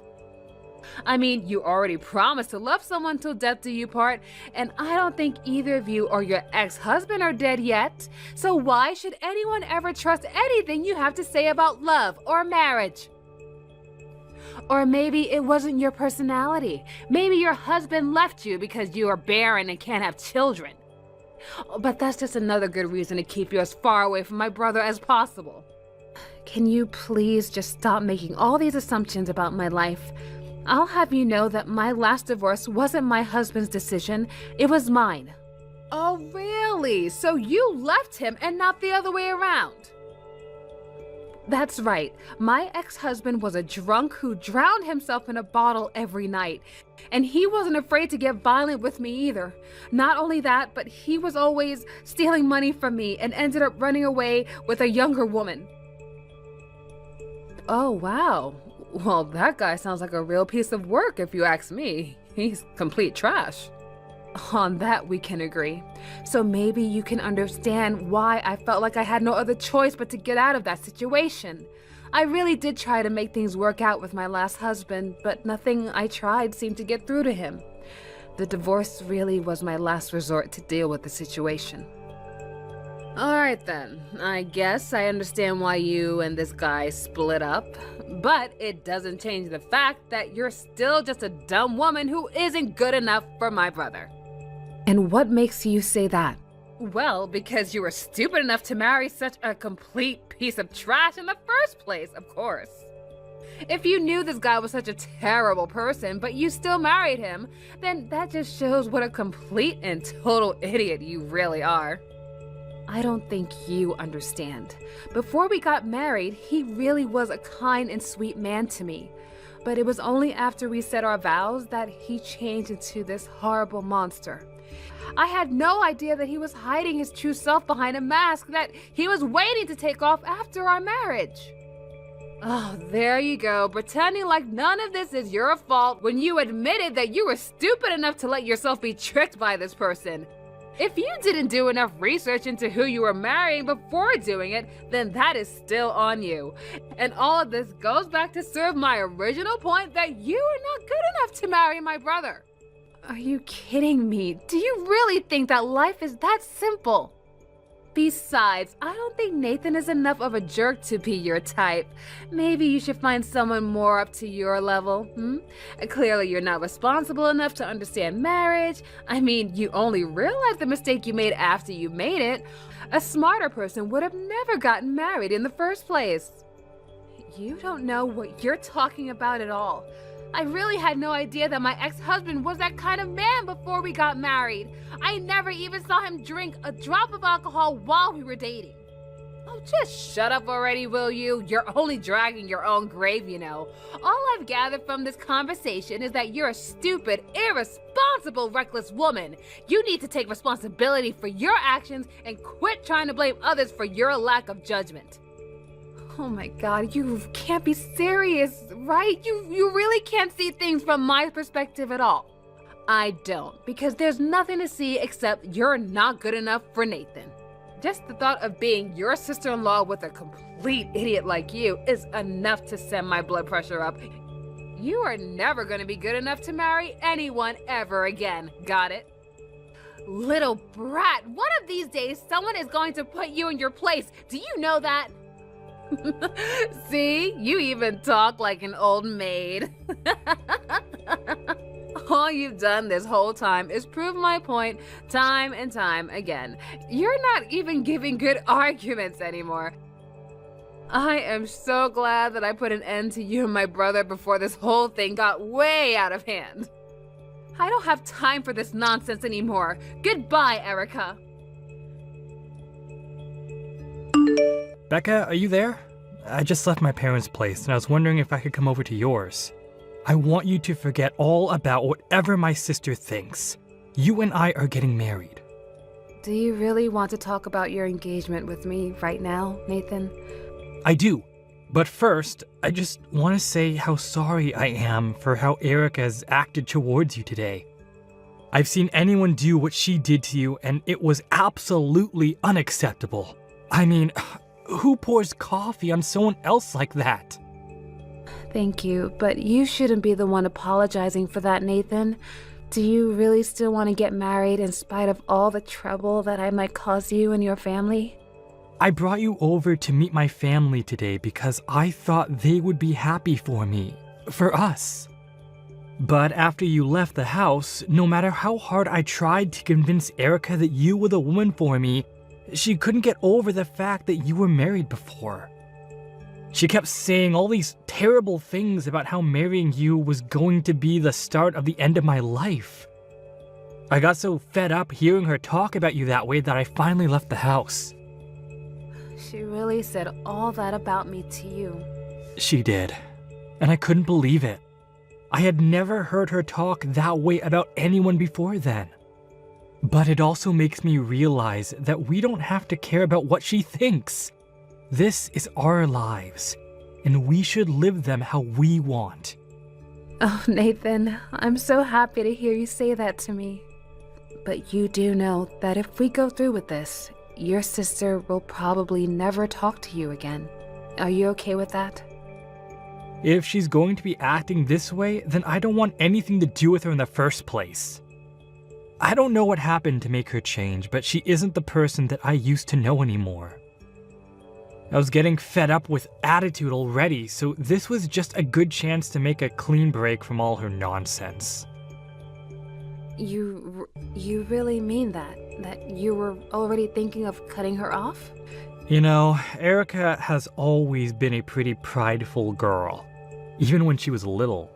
I mean, you already promised to love someone till death do you part, and I don't think either of you or your ex-husband are dead yet. So why should anyone ever trust anything you have to say about love or marriage? Or maybe it wasn't your personality. Maybe your husband left you because you are barren and can't have children. But that's just another good reason to keep you as far away from my brother as possible. Can you please just stop making all these assumptions about my life? I'll have you know that my last divorce wasn't my husband's decision, it was mine. Oh, really? So you left him and not the other way around? That's right. My ex-husband was a drunk who drowned himself in a bottle every night. And he wasn't afraid to get violent with me either. Not only that, but he was always stealing money from me and ended up running away with a younger woman. Oh, wow. Well, that guy sounds like a real piece of work if you ask me. He's complete trash. On that we can agree. So maybe you can understand why I felt like I had no other choice but to get out of that situation. I really did try to make things work out with my last husband, but nothing I tried seemed to get through to him. The divorce really was my last resort to deal with the situation. Alright then, I guess I understand why you and this guy split up, but it doesn't change the fact that you're still just a dumb woman who isn't good enough for my brother. And what makes you say that? Well, because you were stupid enough to marry such a complete piece of trash in the first place, of course. If you knew this guy was such a terrible person, but you still married him, then that just shows what a complete and total idiot you really are. I don't think you understand. Before we got married, he really was a kind and sweet man to me. But it was only after we said our vows that he changed into this horrible monster. I had no idea that he was hiding his true self behind a mask that he was waiting to take off after our marriage. Oh, there you go, pretending like none of this is your fault when you admitted that you were stupid enough to let yourself be tricked by this person. If you didn't do enough research into who you were marrying before doing it, then that is still on you. And all of this goes back to serve my original point that you are not good enough to marry my brother. Are you kidding me? Do you really think that life is that simple? Besides, I don't think Nathan is enough of a jerk to be your type. Maybe you should find someone more up to your level, Clearly you're not responsible enough to understand marriage. I mean, you only realized the mistake you made after you made it. A smarter person would have never gotten married in the first place. You don't know what you're talking about at all. I really had no idea that my ex-husband was that kind of man before we got married. I never even saw him drink a drop of alcohol while we were dating. Oh, just shut up already, will you? You're only dragging your own grave, you know. All I've gathered from this conversation is that you're a stupid, irresponsible, reckless woman. You need to take responsibility for your actions and quit trying to blame others for your lack of judgment. Oh my God, you can't be serious, right? You really can't see things from my perspective at all. I don't, because there's nothing to see except you're not good enough for Nathan. Just the thought of being your sister-in-law with a complete idiot like you is enough to send my blood pressure up. You are never going to be good enough to marry anyone ever again, got it? Little brat, one of these days someone is going to put you in your place. Do you know that? See, you even talk like an old maid. All you've done this whole time is prove my point time and time again. You're not even giving good arguments anymore. I am so glad that I put an end to you and my brother before this whole thing got way out of hand. I don't have time for this nonsense anymore. Goodbye, Erica. Becca, are you there? I just left my parents' place and I was wondering if I could come over to yours. I want you to forget all about whatever my sister thinks. You and I are getting married. Do you really want to talk about your engagement with me right now, Nathan? I do. But first, I just want to say how sorry I am for how Erica has acted towards you today. I've seen anyone do what she did to you and it was absolutely unacceptable. I mean, who pours coffee on someone else like that? Thank you, but you shouldn't be the one apologizing for that, Nathan. Do you really still want to get married in spite of all the trouble that I might cause you and your family? I brought you over to meet my family today because I thought they would be happy for me, for us. But after you left the house, no matter how hard I tried to convince Erica that you were the woman for me, she couldn't get over the fact that you were married before. She kept saying all these terrible things about how marrying you was going to be the start of the end of my life. I got so fed up hearing her talk about you that way that I finally left the house. She really said all that about me to you. She did, and I couldn't believe it. I had never heard her talk that way about anyone before then. But it also makes me realize that we don't have to care about what she thinks. This is our lives, and we should live them how we want. Oh, Nathan, I'm so happy to hear you say that to me. But you do know that if we go through with this, your sister will probably never talk to you again. Are you okay with that? If she's going to be acting this way, then I don't want anything to do with her in the first place. I don't know what happened to make her change, but she isn't the person that I used to know anymore. I was getting fed up with attitude already, so this was just a good chance to make a clean break from all her nonsense. You really mean that? That you were already thinking of cutting her off? You know, Erica has always been a pretty prideful girl, even when she was little.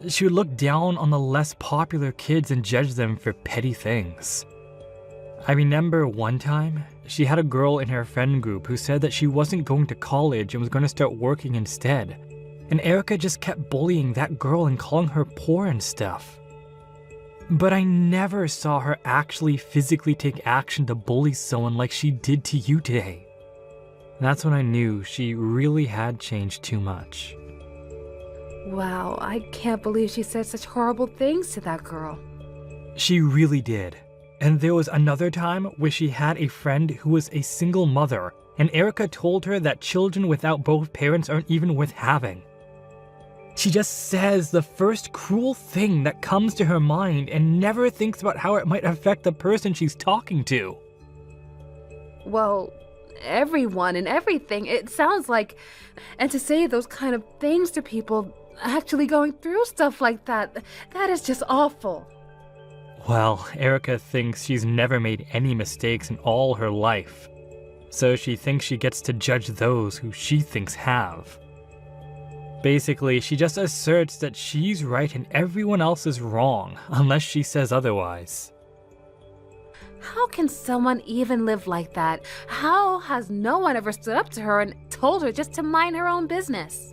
She would look down on the less popular kids and judge them for petty things. I remember one time, she had a girl in her friend group who said that she wasn't going to college and was going to start working instead. And Erica just kept bullying that girl and calling her poor and stuff. But I never saw her actually physically take action to bully someone like she did to you today. That's when I knew she really had changed too much. Wow, I can't believe she said such horrible things to that girl. She really did. And there was another time where she had a friend who was a single mother, and Erica told her that children without both parents aren't even worth having. She just says the first cruel thing that comes to her mind and never thinks about how it might affect the person she's talking to. Well, everyone and everything, it sounds like. And to say those kind of things to people actually going through stuff like that, that is just awful. Well, Erica thinks she's never made any mistakes in all her life, so she thinks she gets to judge those who she thinks have. Basically, she just asserts that she's right and everyone else is wrong, unless she says otherwise. How can someone even live like that? How has no one ever stood up to her and told her just to mind her own business?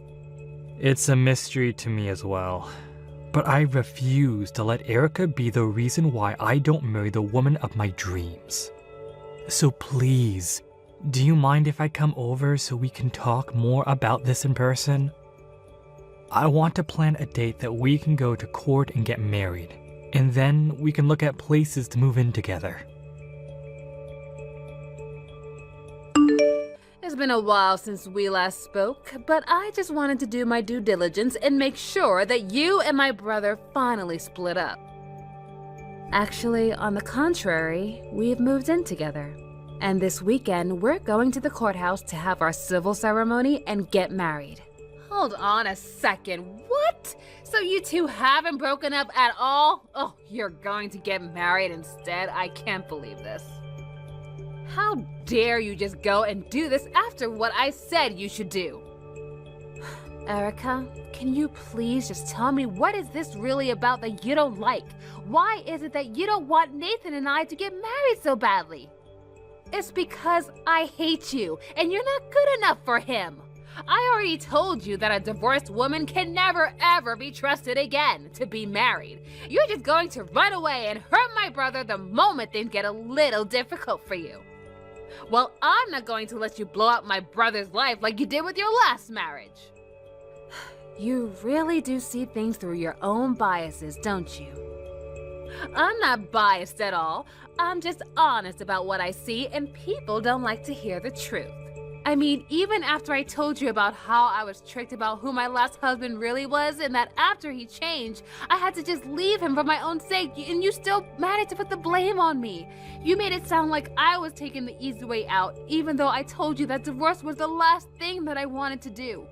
It's a mystery to me as well. But I refuse to let Erica be the reason why I don't marry the woman of my dreams. So please, do you mind if I come over so we can talk more about this in person? I want to plan a date that we can go to court and get married, and then we can look at places to move in together. It's been a while since we last spoke, but I just wanted to do my due diligence and make sure that you and my brother finally split up. Actually, on the contrary, we've moved in together. And this weekend, we're going to the courthouse to have our civil ceremony and get married. Hold on a second, what? So you two haven't broken up at all? Oh, you're going to get married instead? I can't believe this. How dare you just go and do this after what I said you should do? Erica, can you please just tell me what is this really about that you don't like? Why is it that you don't want Nathan and I to get married so badly? It's because I hate you and you're not good enough for him. I already told you that a divorced woman can never ever be trusted again to be married. You're just going to run away and hurt my brother the moment things get a little difficult for you. Well, I'm not going to let you blow up my brother's life like you did with your last marriage. You really do see things through your own biases, don't you? I'm not biased at all. I'm just honest about what I see, and people don't like to hear the truth. I mean, even after I told you about how I was tricked about who my last husband really was, and that after he changed, I had to just leave him for my own sake, and you still managed to put the blame on me. You made it sound like I was taking the easy way out, even though I told you that divorce was the last thing that I wanted to do.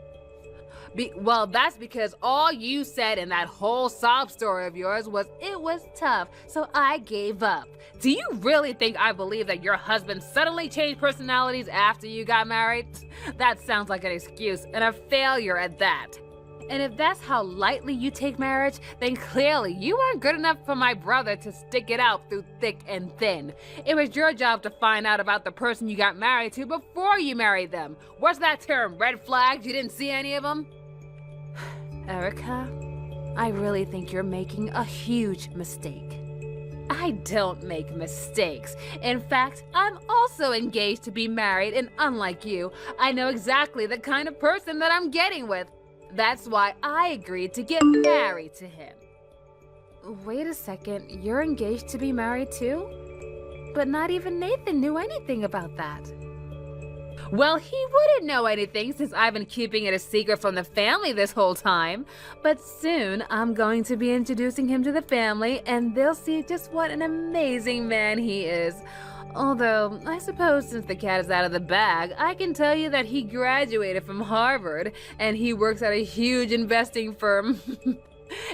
Well, that's because all you said in that whole sob story of yours was it was tough, so I gave up. Do you really think I believe that your husband suddenly changed personalities after you got married? That sounds like an excuse, and a failure at that. And if that's how lightly you take marriage, then clearly you weren't good enough for my brother to stick it out through thick and thin. It was your job to find out about the person you got married to before you married them. What's that term, red flags? You didn't see any of them? Erica, I really think you're making a huge mistake. I don't make mistakes. In fact, I'm also engaged to be married, and unlike you, I know exactly the kind of person that I'm getting with. That's why I agreed to get married to him. Wait a second, you're engaged to be married too? But not even Nathan knew anything about that. Well, he wouldn't know anything since I've been keeping it a secret from the family this whole time. But soon, I'm going to be introducing him to the family, and they'll see just what an amazing man he is. Although, I suppose since the cat is out of the bag, I can tell you that he graduated from Harvard, and he works at a huge investing firm.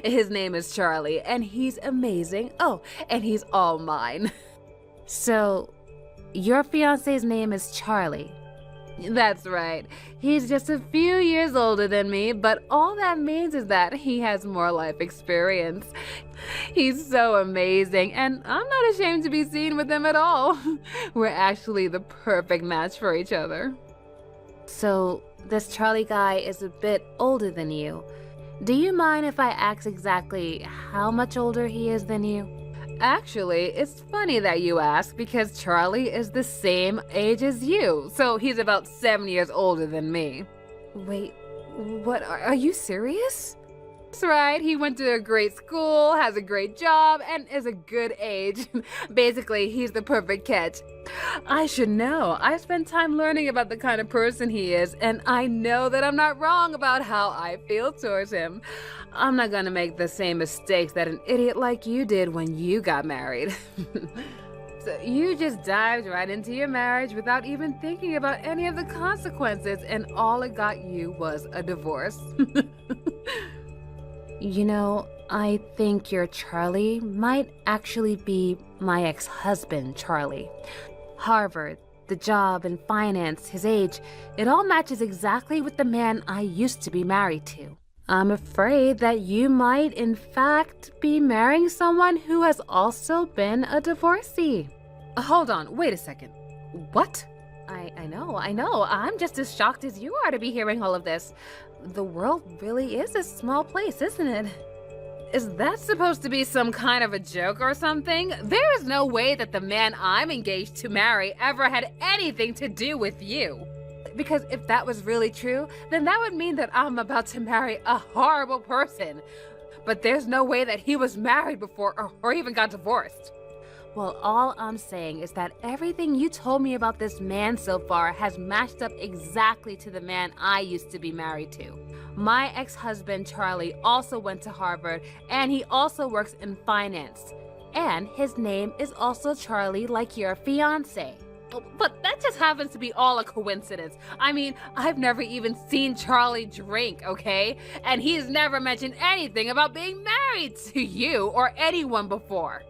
His name is Charlie, and he's amazing. Oh, and he's all mine. So, your fiancé's name is Charlie. That's right. He's just a few years older than me, but all that means is that he has more life experience. He's so amazing, and I'm not ashamed to be seen with him at all. We're actually the perfect match for each other. So, this Charlie guy is a bit older than you. Do you mind if I ask exactly how much older he is than you? Actually, it's funny that you ask because Charlie is the same age as you, so he's about 7 years older than me. Wait, what? Are you serious? That's right, he went to a great school, has a great job, and is a good age. Basically, he's the perfect catch. I should know. I spent time learning about the kind of person he is, and I know that I'm not wrong about how I feel towards him. I'm not gonna make the same mistakes that an idiot like you did when you got married. So you just dived right into your marriage without even thinking about any of the consequences, and all it got you was a divorce. You know, I think your Charlie might actually be my ex-husband, Charlie. Harvard, the job and finance, his age, it all matches exactly with the man I used to be married to. I'm afraid that you might, in fact, be marrying someone who has also been a divorcee. Hold on, wait a second. What? I know. I'm just as shocked as you are to be hearing all of this. The world really is a small place, isn't it? Is that supposed to be some kind of a joke or something? There is no way that the man I'm engaged to marry ever had anything to do with you. Because if that was really true, then that would mean that I'm about to marry a horrible person. But there's no way that he was married before or even got divorced. Well, all I'm saying is that everything you told me about this man so far has matched up exactly to the man I used to be married to. My ex-husband, Charlie, also went to Harvard, and he also works in finance. And his name is also Charlie, like your fiancé. But that just happens to be all a coincidence. I mean, I've never even seen Charlie drink, okay? And he's never mentioned anything about being married to you or anyone before.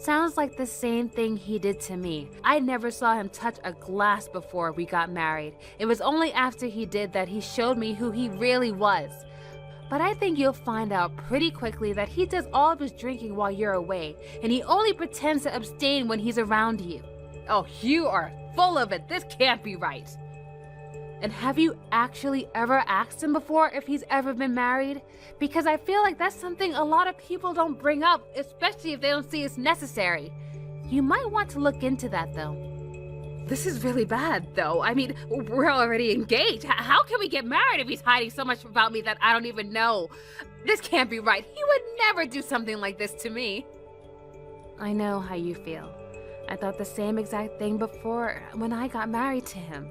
Sounds like the same thing he did to me. I never saw him touch a glass before we got married. It was only after he did that he showed me who he really was. But I think you'll find out pretty quickly that he does all of his drinking while you're away, and he only pretends to abstain when he's around you. Oh, you are full of it. This can't be right. And have you actually ever asked him before if he's ever been married? Because I feel like that's something a lot of people don't bring up, especially if they don't see it's necessary. You might want to look into that, though. This is really bad, though. I mean, we're already engaged. How can we get married if he's hiding so much about me that I don't even know? This can't be right. He would never do something like this to me. I know how you feel. I thought the same exact thing before when I got married to him.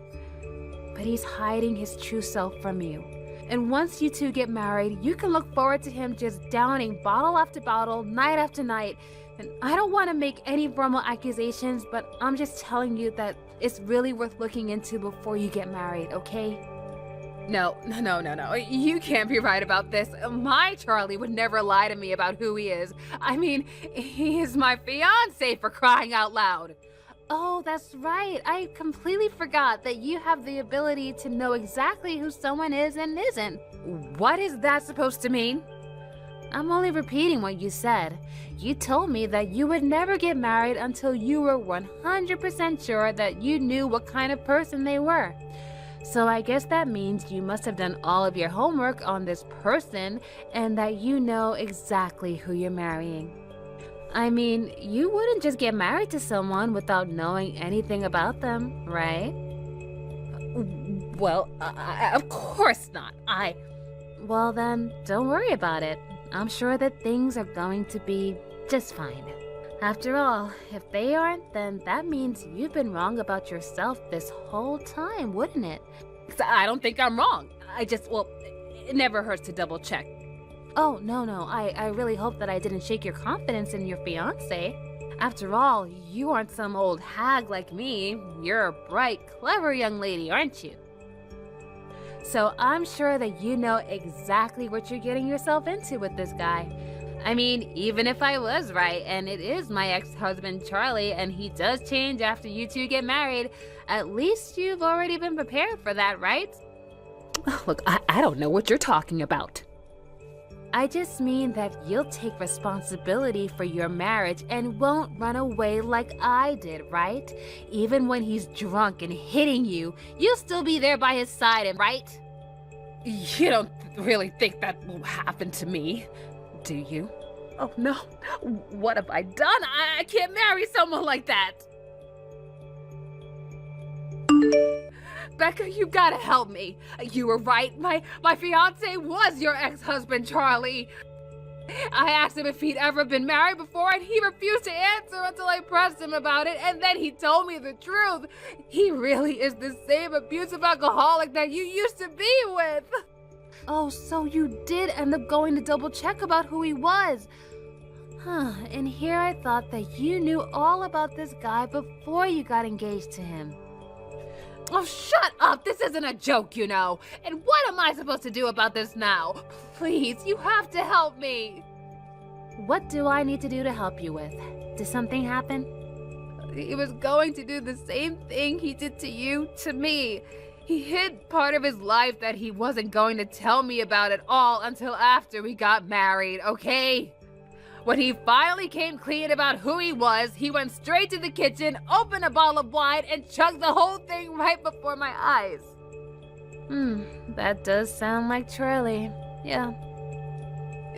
But he's hiding his true self from you. And once you two get married, you can look forward to him just downing bottle after bottle, night after night. And I don't want to make any formal accusations, but I'm just telling you that it's really worth looking into before you get married, okay? No. You can't be right about this. My Charlie would never lie to me about who he is. I mean, he is my fiancé, for crying out loud. Oh, that's right. I completely forgot that you have the ability to know exactly who someone is and isn't. What is that supposed to mean? I'm only repeating what you said. You told me that you would never get married until you were 100% sure that you knew what kind of person they were. So I guess that means you must have done all of your homework on this person and that you know exactly who you're marrying. I mean, you wouldn't just get married to someone without knowing anything about them, right? Well, of course not. Well then, don't worry about it. I'm sure that things are going to be just fine. After all, if they aren't, then that means you've been wrong about yourself this whole time, wouldn't it? 'Cause I don't think I'm wrong. It never hurts to double check. Oh, no. I really hope that I didn't shake your confidence in your fiancé. After all, you aren't some old hag like me. You're a bright, clever young lady, aren't you? So I'm sure that you know exactly what you're getting yourself into with this guy. I mean, even if I was right, and it is my ex-husband Charlie, and he does change after you two get married, at least you've already been prepared for that, right? Look, I don't know what you're talking about. I just mean that you'll take responsibility for your marriage and won't run away like I did, right? Even when he's drunk and hitting you, you'll still be there by his side, right? You don't really think that will happen to me, do you? Oh no, what have I done? I can't marry someone like that. Becca, you gotta help me. You were right. My fiance was your ex-husband, Charlie. I asked him if he'd ever been married before, and he refused to answer until I pressed him about it, and then he told me the truth. He really is the same abusive alcoholic that you used to be with. Oh, so you did end up going to double check about who he was. And here I thought that you knew all about this guy before you got engaged to him. Oh, shut up! This isn't a joke, you know. And what am I supposed to do about this now? Please, you have to help me. What do I need to do to help you with? Did something happen? He was going to do the same thing he did to you, to me. He hid part of his life that he wasn't going to tell me about at all until after we got married, okay? When he finally came clean about who he was, he went straight to the kitchen, opened a bottle of wine, and chugged the whole thing right before my eyes. That does sound like Charlie. Yeah.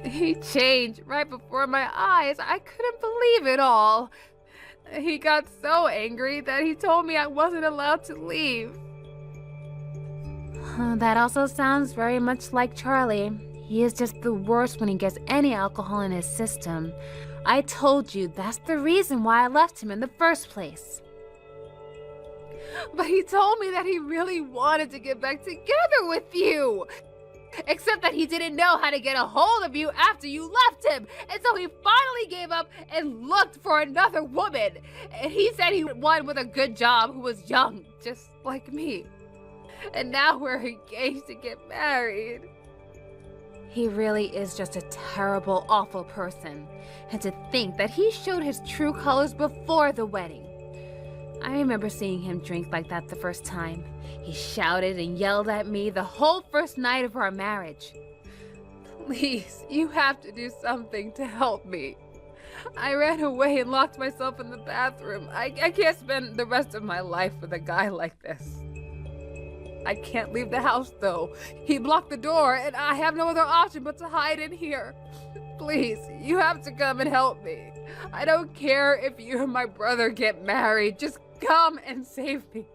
He changed right before my eyes. I couldn't believe it all. He got so angry that he told me I wasn't allowed to leave. That also sounds very much like Charlie. He is just the worst when he gets any alcohol in his system. I told you that's the reason why I left him in the first place. But he told me that he really wanted to get back together with you. Except that he didn't know how to get a hold of you after you left him. And so he finally gave up and looked for another woman. And he said he wanted one with a good job who was young, just like me. And now we're engaged to get married. He really is just a terrible, awful person. And to think that he showed his true colors before the wedding. I remember seeing him drink like that the first time. He shouted and yelled at me the whole first night of our marriage. Please, you have to do something to help me. I ran away and locked myself in the bathroom. I can't spend the rest of my life with a guy like this. I can't leave the house, though. He blocked the door, and I have no other option but to hide in here. Please, you have to come and help me. I don't care if you and my brother get married. Just come and save me.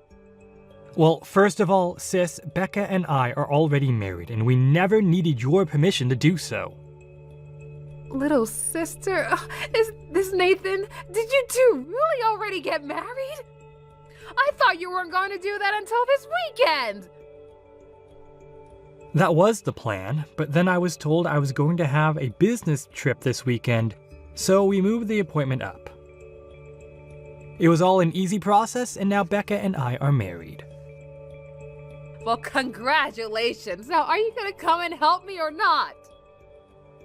Well, first of all, sis, Becca and I are already married, and we never needed your permission to do so. Little sister? Is this Nathan? Did you two really already get married? I thought you weren't going to do that until this weekend. That was the plan, but then I was told I was going to have a business trip this weekend, so we moved the appointment up. It was all an easy process, and now Becca and I are married. Well, congratulations. Now, are you going to come and help me or not?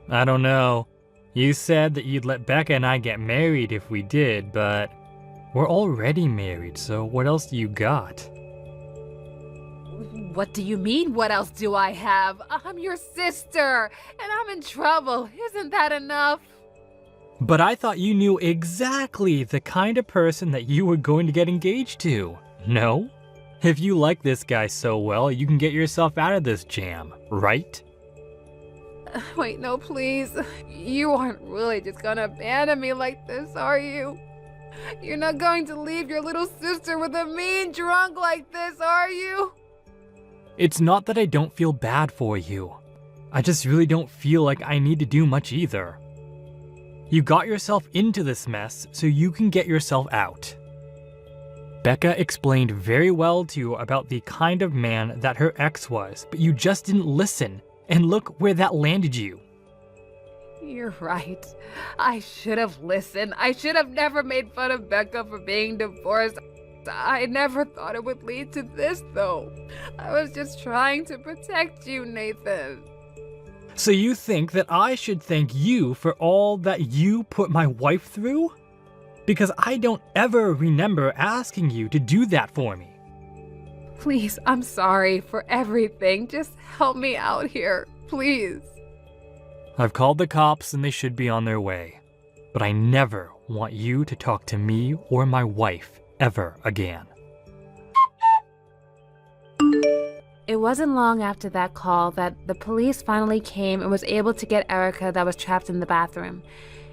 I don't know. You said that you'd let Becca and I get married if we did, but we're already married, so what else do you got? What do you mean, what else do I have? I'm your sister, and I'm in trouble. Isn't that enough? But I thought you knew exactly the kind of person that you were going to get engaged to. No? If you like this guy so well, you can get yourself out of this jam, right? Wait, no, please. You aren't really just gonna abandon me like this, are you? You're not going to leave your little sister with a mean drunk like this, are you? It's not that I don't feel bad for you. I just really don't feel like I need to do much either. You got yourself into this mess so you can get yourself out. Becca explained very well to you about the kind of man that her ex was, but you just didn't listen, and look where that landed you. You're right. I should have listened. I should have never made fun of Becca for being divorced. I never thought it would lead to this, though. I was just trying to protect you, Nathan. So you think that I should thank you for all that you put my wife through? Because I don't ever remember asking you to do that for me. Please, I'm sorry for everything. Just help me out here, please. I've called the cops and they should be on their way. But I never want you to talk to me or my wife ever again. It wasn't long after that call that the police finally came and was able to get Erica that was trapped in the bathroom.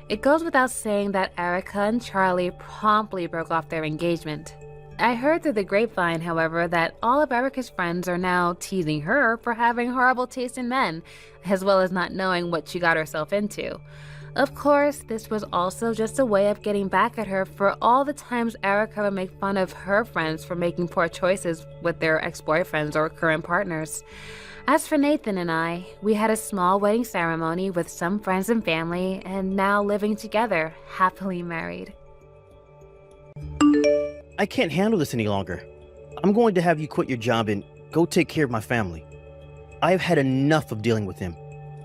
It goes without saying that Erica and Charlie promptly broke off their engagement. I heard through the grapevine, however, that all of Erica's friends are now teasing her for having horrible taste in men, as well as not knowing what she got herself into. Of course, this was also just a way of getting back at her for all the times Erica would make fun of her friends for making poor choices with their ex-boyfriends or current partners. As for Nathan and I, we had a small wedding ceremony with some friends and family, and now living together, happily married. I can't handle this any longer. I'm going to have you quit your job and go take care of my family. I have had enough of dealing with them,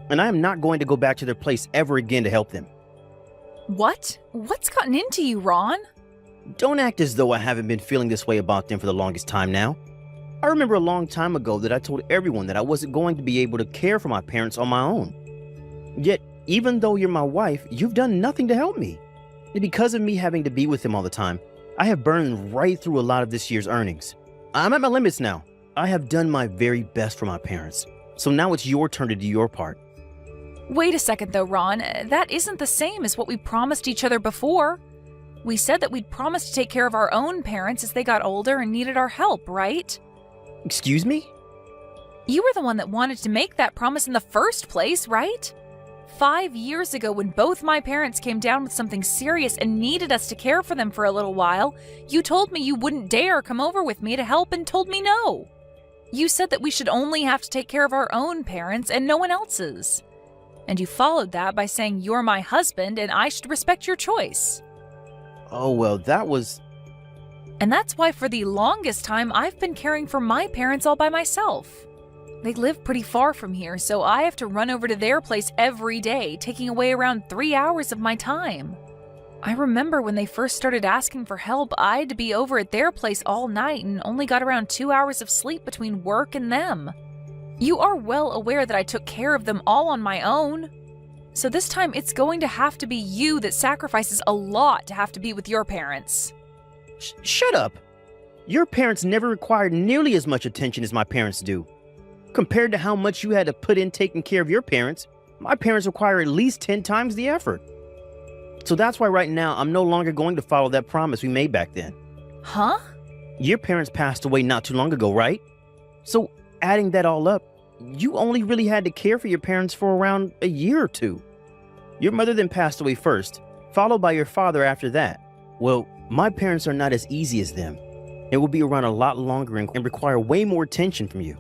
and I am not going to go back to their place ever again to help them. What? What's gotten into you, Ron? Don't act as though I haven't been feeling this way about them for the longest time now. I remember a long time ago that I told everyone that I wasn't going to be able to care for my parents on my own. Yet, even though you're my wife, you've done nothing to help me. And because of me having to be with them all the time, I have burned right through a lot of this year's earnings. I'm at my limits now. I have done my very best for my parents. So now it's your turn to do your part. Wait a second though, Ron. That isn't the same as what we promised each other before. We said that we'd promised to take care of our own parents as they got older and needed our help, right? Excuse me? You were the one that wanted to make that promise in the first place, right? 5 years ago, when both my parents came down with something serious and needed us to care for them for a little while, you told me you wouldn't dare come over with me to help and told me no. You said that we should only have to take care of our own parents and no one else's. And you followed that by saying you're my husband and I should respect your choice. Oh, well, that was... And that's why for the longest time I've been caring for my parents all by myself. They live pretty far from here, so I have to run over to their place every day, taking away around 3 hours of my time. I remember when they first started asking for help, I had to be over at their place all night and only got around 2 hours of sleep between work and them. You are well aware that I took care of them all on my own. So this time it's going to have to be you that sacrifices a lot to have to be with your parents. Shut up! Your parents never required nearly as much attention as my parents do. Compared to how much you had to put in taking care of your parents, my parents require at least 10 times the effort. So that's why right now I'm no longer going to follow that promise we made back then. Huh? Your parents passed away not too long ago, right? So adding that all up, you only really had to care for your parents for around a year or two. Your mother then passed away first, followed by your father after that. Well, my parents are not as easy as them. It will be around a lot longer and require way more attention from you.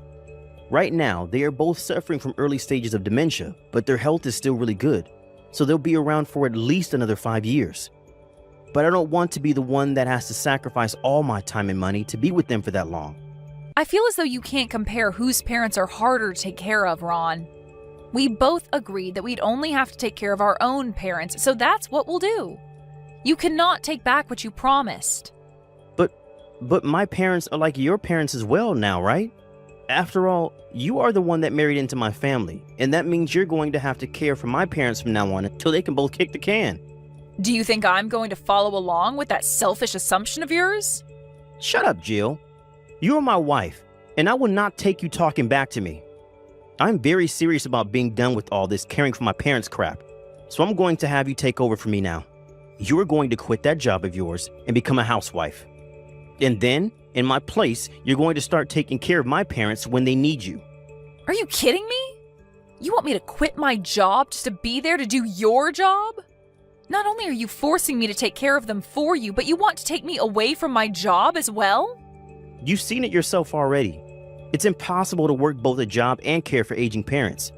Right now, they are both suffering from early stages of dementia, but their health is still really good, so they'll be around for at least another 5 years. But I don't want to be the one that has to sacrifice all my time and money to be with them for that long. I feel as though you can't compare whose parents are harder to take care of, Ron. We both agreed that we'd only have to take care of our own parents, so that's what we'll do. You cannot take back what you promised. But my parents are like your parents as well now, right? After all, you are the one that married into my family, and that means you're going to have to care for my parents from now on until they can both kick the can. Do you think I'm going to follow along with that selfish assumption of yours? Shut up, Jill. You are my wife, and I will not take you talking back to me. I'm very serious about being done with all this caring for my parents crap, so I'm going to have you take over for me now. You are going to quit that job of yours and become a housewife. And then, in my place, you're going to start taking care of my parents when they need you. Are you kidding me? You want me to quit my job just to be there to do your job? Not only are you forcing me to take care of them for you, but you want to take me away from my job as well? You've seen it yourself already. It's impossible to work both a job and care for aging parents.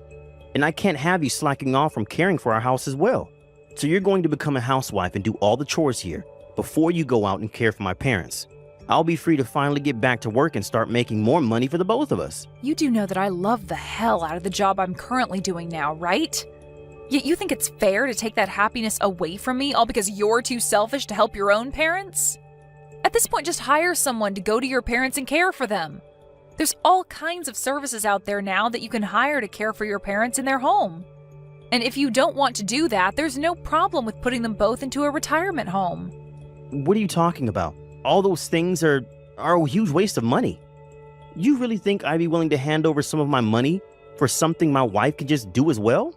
And I can't have you slacking off from caring for our house as well. So you're going to become a housewife and do all the chores here before you go out and care for my parents. I'll be free to finally get back to work and start making more money for the both of us. You do know that I love the hell out of the job I'm currently doing now, right? Yet you think it's fair to take that happiness away from me all because you're too selfish to help your own parents? At this point, just hire someone to go to your parents and care for them. There's all kinds of services out there now that you can hire to care for your parents in their home. And if you don't want to do that, there's no problem with putting them both into a retirement home. What are you talking about? All those things are a huge waste of money. You really think I'd be willing to hand over some of my money for something my wife could just do as well?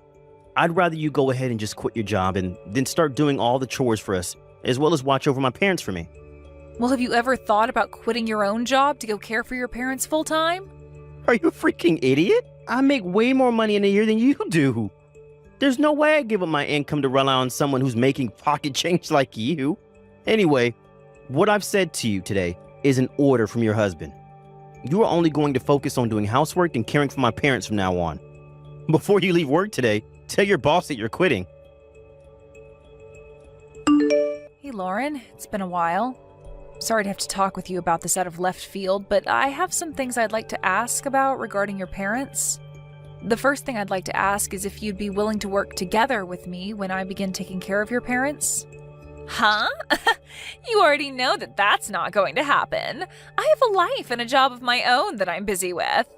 I'd rather you go ahead and just quit your job and then start doing all the chores for us, as well as watch over my parents for me. Well, have you ever thought about quitting your own job to go care for your parents full time? Are you a freaking idiot? I make way more money in a year than you do. There's no way I'd give up my income to rely on someone who's making pocket change like you. Anyway, what I've said to you today is an order from your husband. You are only going to focus on doing housework and caring for my parents from now on. Before you leave work today, tell your boss that you're quitting. Hey, Lauren, it's been a while. Sorry to have to talk with you about this out of left field, but I have some things I'd like to ask about regarding your parents. The first thing I'd like to ask is if you'd be willing to work together with me when I begin taking care of your parents. Huh? You already know that that's not going to happen. I have a life and a job of my own that I'm busy with.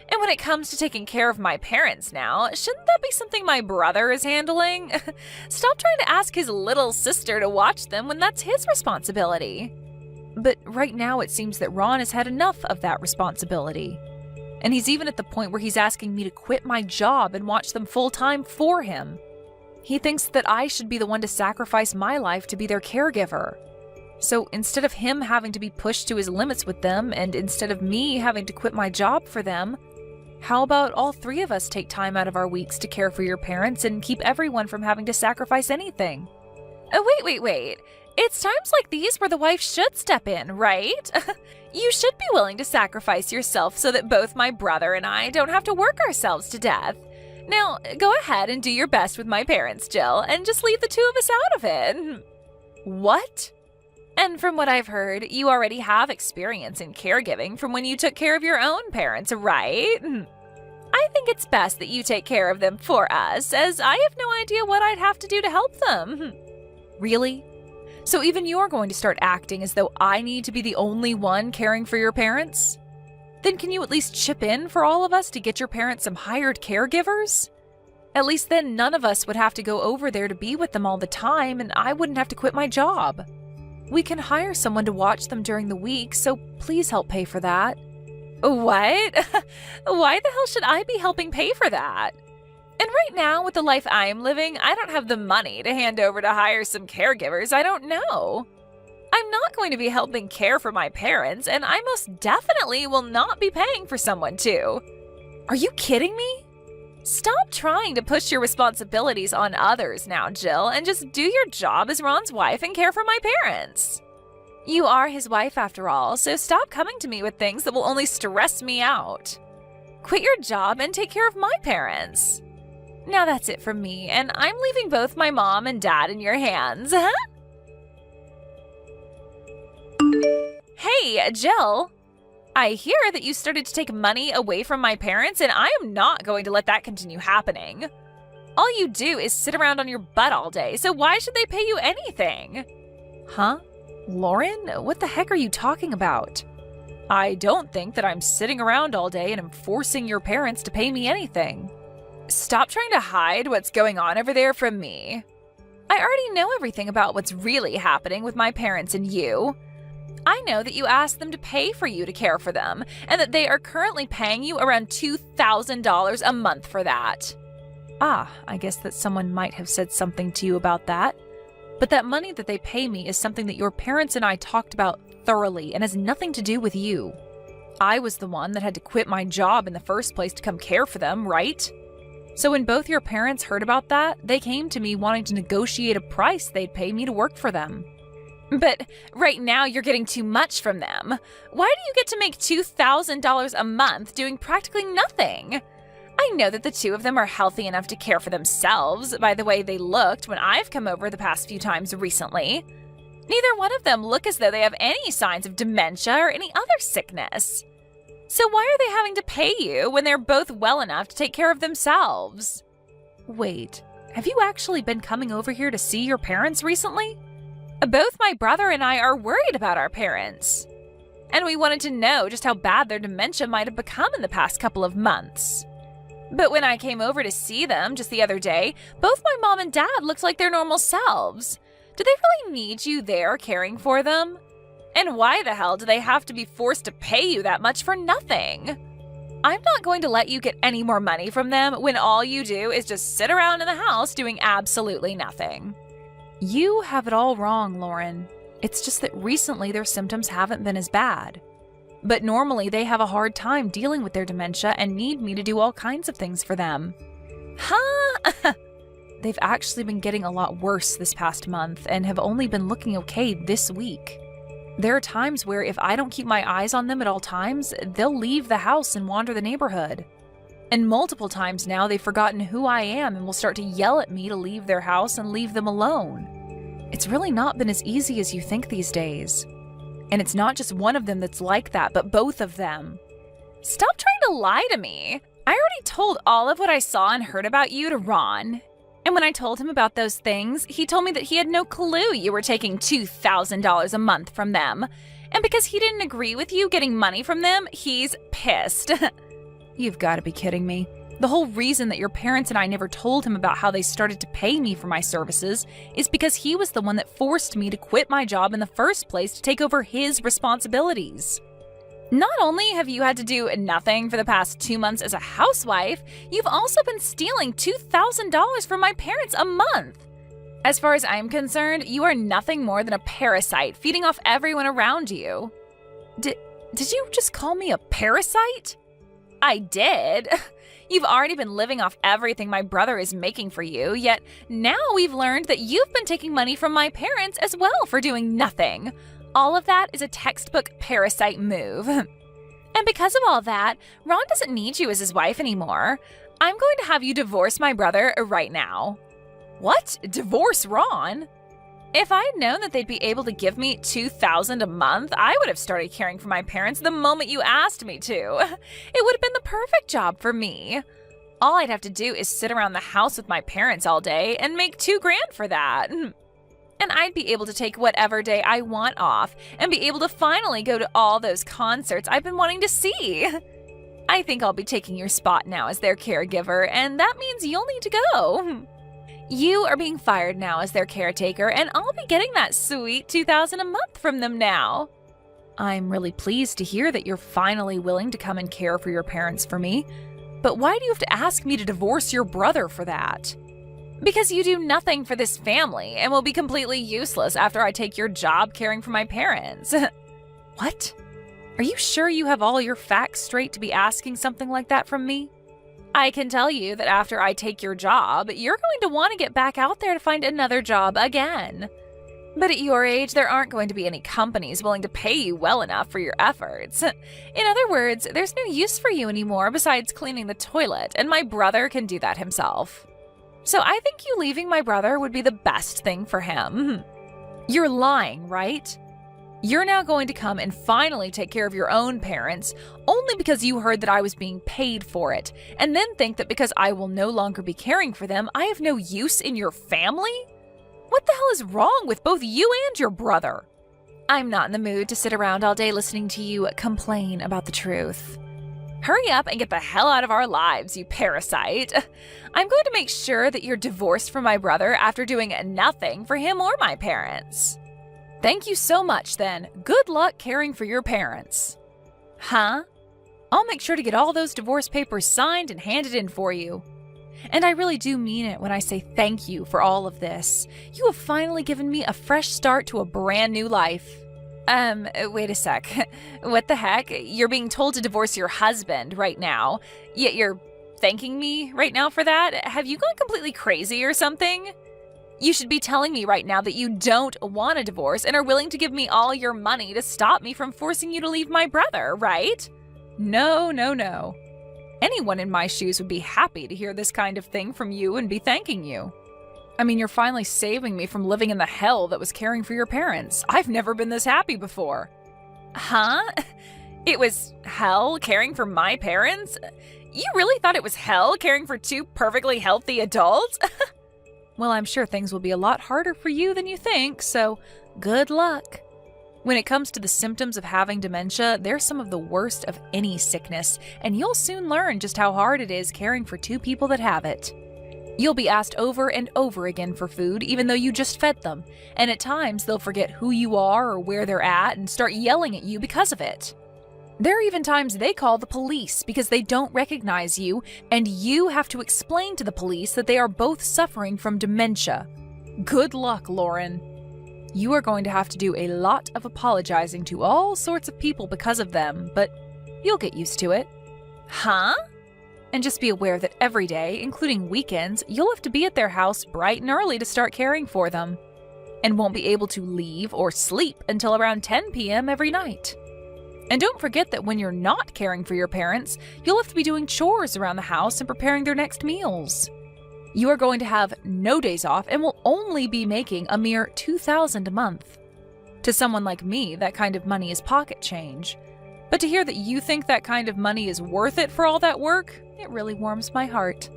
And when it comes to taking care of my parents now, shouldn't that be something my brother is handling? Stop trying to ask his little sister to watch them when that's his responsibility. But right now it seems that Ron has had enough of that responsibility. And he's even at the point where he's asking me to quit my job and watch them full-time for him. He thinks that I should be the one to sacrifice my life to be their caregiver. So instead of him having to be pushed to his limits with them, and instead of me having to quit my job for them, how about all three of us take time out of our weeks to care for your parents and keep everyone from having to sacrifice anything? Oh, wait. It's times like these where the wife should step in, right? You should be willing to sacrifice yourself so that both my brother and I don't have to work ourselves to death. Now, go ahead and do your best with my parents, Jill, and just leave the two of us out of it. What? And from what I've heard, you already have experience in caregiving from when you took care of your own parents, right? I think it's best that you take care of them for us, as I have no idea what I'd have to do to help them. Really? So even you're going to start acting as though I need to be the only one caring for your parents? Then can you at least chip in for all of us to get your parents some hired caregivers? At least then none of us would have to go over there to be with them all the time, and I wouldn't have to quit my job. We can hire someone to watch them during the week, so please help pay for that. What? Why the hell should I be helping pay for that? And right now, with the life I'm living, I don't have the money to hand over to hire some caregivers I don't know. I'm not going to be helping care for my parents, and I most definitely will not be paying for someone to. Are you kidding me? Stop trying to push your responsibilities on others now, Jill, and just do your job as Ron's wife and care for my parents. You are his wife after all, so stop coming to me with things that will only stress me out. Quit your job and take care of my parents. Now that's it from me, and I'm leaving both my mom and dad in your hands, huh? Hey, Jill. I hear that you started to take money away from my parents, and I am not going to let that continue happening. All you do is sit around on your butt all day, so why should they pay you anything? Huh? Lauren, what the heck are you talking about? I don't think that I'm sitting around all day and am forcing your parents to pay me anything. Stop trying to hide what's going on over there from me. I already know everything about what's really happening with my parents and you. I know that you asked them to pay for you to care for them, and that they are currently paying you around $2,000 a month for that. I guess that someone might have said something to you about that. But that money that they pay me is something that your parents and I talked about thoroughly and has nothing to do with you. I was the one that had to quit my job in the first place to come care for them, right? So when both your parents heard about that, they came to me wanting to negotiate a price they'd pay me to work for them. But right now you're getting too much from them. Why do you get to make $2,000 a month doing practically nothing? I know that the two of them are healthy enough to care for themselves by the way they looked when I've come over the past few times recently. Neither one of them look as though they have any signs of dementia or any other sickness. So why are they having to pay you when they're both well enough to take care of themselves? Wait, have you actually been coming over here to see your parents recently? Both my brother and I are worried about our parents. And we wanted to know just how bad their dementia might have become in the past couple of months. But when I came over to see them just the other day, both my mom and dad looked like their normal selves. Do they really need you there caring for them? And why the hell do they have to be forced to pay you that much for nothing? I'm not going to let you get any more money from them when all you do is just sit around in the house doing absolutely nothing. You have it all wrong, Lauren. It's just that recently their symptoms haven't been as bad. But normally they have a hard time dealing with their dementia and need me to do all kinds of things for them. Huh? They've actually been getting a lot worse this past month and have only been looking okay this week. There are times where if I don't keep my eyes on them at all times, they'll leave the house and wander the neighborhood. And multiple times now they've forgotten who I am and will start to yell at me to leave their house and leave them alone. It's really not been as easy as you think these days. And it's not just one of them that's like that, but both of them. Stop trying to lie to me. I already told all of what I saw and heard about you to Ron. And when I told him about those things, he told me that he had no clue you were taking $2,000 a month from them. And because he didn't agree with you getting money from them, he's pissed. You've got to be kidding me. The whole reason that your parents and I never told him about how they started to pay me for my services is because he was the one that forced me to quit my job in the first place to take over his responsibilities. Not only have you had to do nothing for the past 2 months as a housewife, you've also been stealing $2,000 from my parents a month. As far as I'm concerned, you are nothing more than a parasite feeding off everyone around you. Did you just call me a parasite? I did. You've already been living off everything my brother is making for you, yet now we've learned that you've been taking money from my parents as well for doing nothing. All of that is a textbook parasite move. And because of all that, Ron doesn't need you as his wife anymore. I'm going to have you divorce my brother right now. What? Divorce Ron? If I had known that they'd be able to give me $2,000 a month, I would have started caring for my parents the moment you asked me to. It would have been the perfect job for me. All I'd have to do is sit around the house with my parents all day and make $2,000 for that. And I'd be able to take whatever day I want off and be able to finally go to all those concerts I've been wanting to see. I think I'll be taking your spot now as their caregiver, and that means you'll need to go. You are being fired now as their caretaker, and I'll be getting that sweet $2,000 a month from them now. I'm really pleased to hear that you're finally willing to come and care for your parents for me, but why do you have to ask me to divorce your brother for that? Because you do nothing for this family and will be completely useless after I take your job caring for my parents. What? Are you sure you have all your facts straight to be asking something like that from me? I can tell you that after I take your job, you're going to want to get back out there to find another job again. But at your age, there aren't going to be any companies willing to pay you well enough for your efforts. In other words, there's no use for you anymore besides cleaning the toilet, and my brother can do that himself. So I think you leaving my brother would be the best thing for him. You're lying, right? You're now going to come and finally take care of your own parents only because you heard that I was being paid for it, and then think that because I will no longer be caring for them, I have no use in your family? What the hell is wrong with both you and your brother? I'm not in the mood to sit around all day listening to you complain about the truth. Hurry up and get the hell out of our lives, you parasite. I'm going to make sure that you're divorced from my brother after doing nothing for him or my parents. Thank you so much, then. Good luck caring for your parents. Huh? I'll make sure to get all those divorce papers signed and handed in for you. And I really do mean it when I say thank you for all of this. You have finally given me a fresh start to a brand new life. Wait a sec. What the heck? You're being told to divorce your husband right now, yet you're thanking me right now for that? Have you gone completely crazy or something? You should be telling me right now that you don't want a divorce and are willing to give me all your money to stop me from forcing you to leave my brother, right? No, no, no. Anyone in my shoes would be happy to hear this kind of thing from you and be thanking you. I mean, you're finally saving me from living in the hell that was caring for your parents. I've never been this happy before. Huh? It was hell caring for my parents? You really thought it was hell caring for two perfectly healthy adults? Well, I'm sure things will be a lot harder for you than you think, so good luck. When it comes to the symptoms of having dementia, they're some of the worst of any sickness, and you'll soon learn just how hard it is caring for two people that have it. You'll be asked over and over again for food, even though you just fed them, and at times they'll forget who you are or where they're at and start yelling at you because of it. There are even times they call the police because they don't recognize you, and you have to explain to the police that they are both suffering from dementia. Good luck, Lauren. You are going to have to do a lot of apologizing to all sorts of people because of them, but you'll get used to it. Huh? And just be aware that every day, including weekends, you'll have to be at their house bright and early to start caring for them, and won't be able to leave or sleep until around 10 p.m. every night. And don't forget that when you're not caring for your parents, you'll have to be doing chores around the house and preparing their next meals. You are going to have no days off and will only be making a mere $2,000 a month. To someone like me, that kind of money is pocket change. But to hear that you think that kind of money is worth it for all that work, it really warms my heart.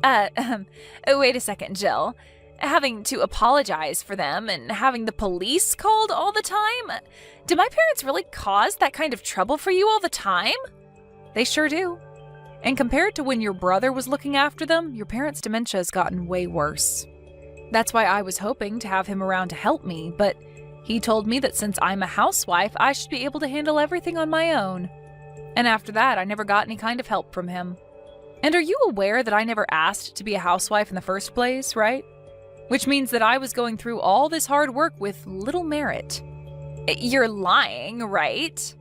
Wait a second, Jill. Having to apologize for them and having the police called all the time? Do my parents really cause that kind of trouble for you all the time? They sure do. And compared to when your brother was looking after them, your parents' dementia has gotten way worse. That's why I was hoping to have him around to help me, but he told me that since I'm a housewife, I should be able to handle everything on my own. And after that, I never got any kind of help from him. And are you aware that I never asked to be a housewife in the first place, right? Which means that I was going through all this hard work with little merit. You're lying, right?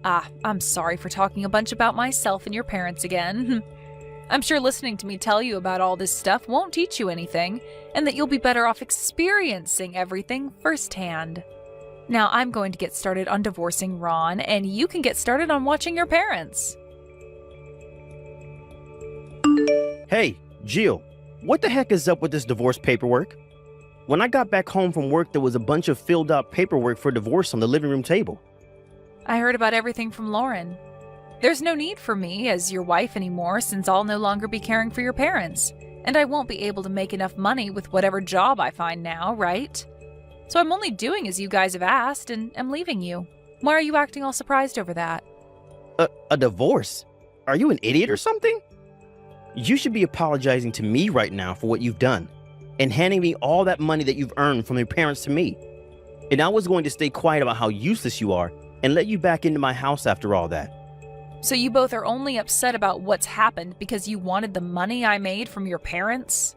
I'm sorry for talking a bunch about myself and your parents again. I'm sure listening to me tell you about all this stuff won't teach you anything, and that you'll be better off experiencing everything firsthand. Now I'm going to get started on divorcing Ron, and you can get started on watching your parents. Hey, Jill, what the heck is up with this divorce paperwork? When I got back home from work, there was a bunch of filled out paperwork for divorce on the living room table. I heard about everything from Lauren. There's no need for me as your wife anymore since I'll no longer be caring for your parents, and I won't be able to make enough money with whatever job I find now, right? So I'm only doing as you guys have asked, and I'm leaving you. Why are you acting all surprised over that? A divorce? Are you an idiot or something? You should be apologizing to me right now for what you've done, and handing me all that money that you've earned from your parents to me. And I was going to stay quiet about how useless you are and let you back into my house after all that. So you both are only upset about what's happened because you wanted the money I made from your parents?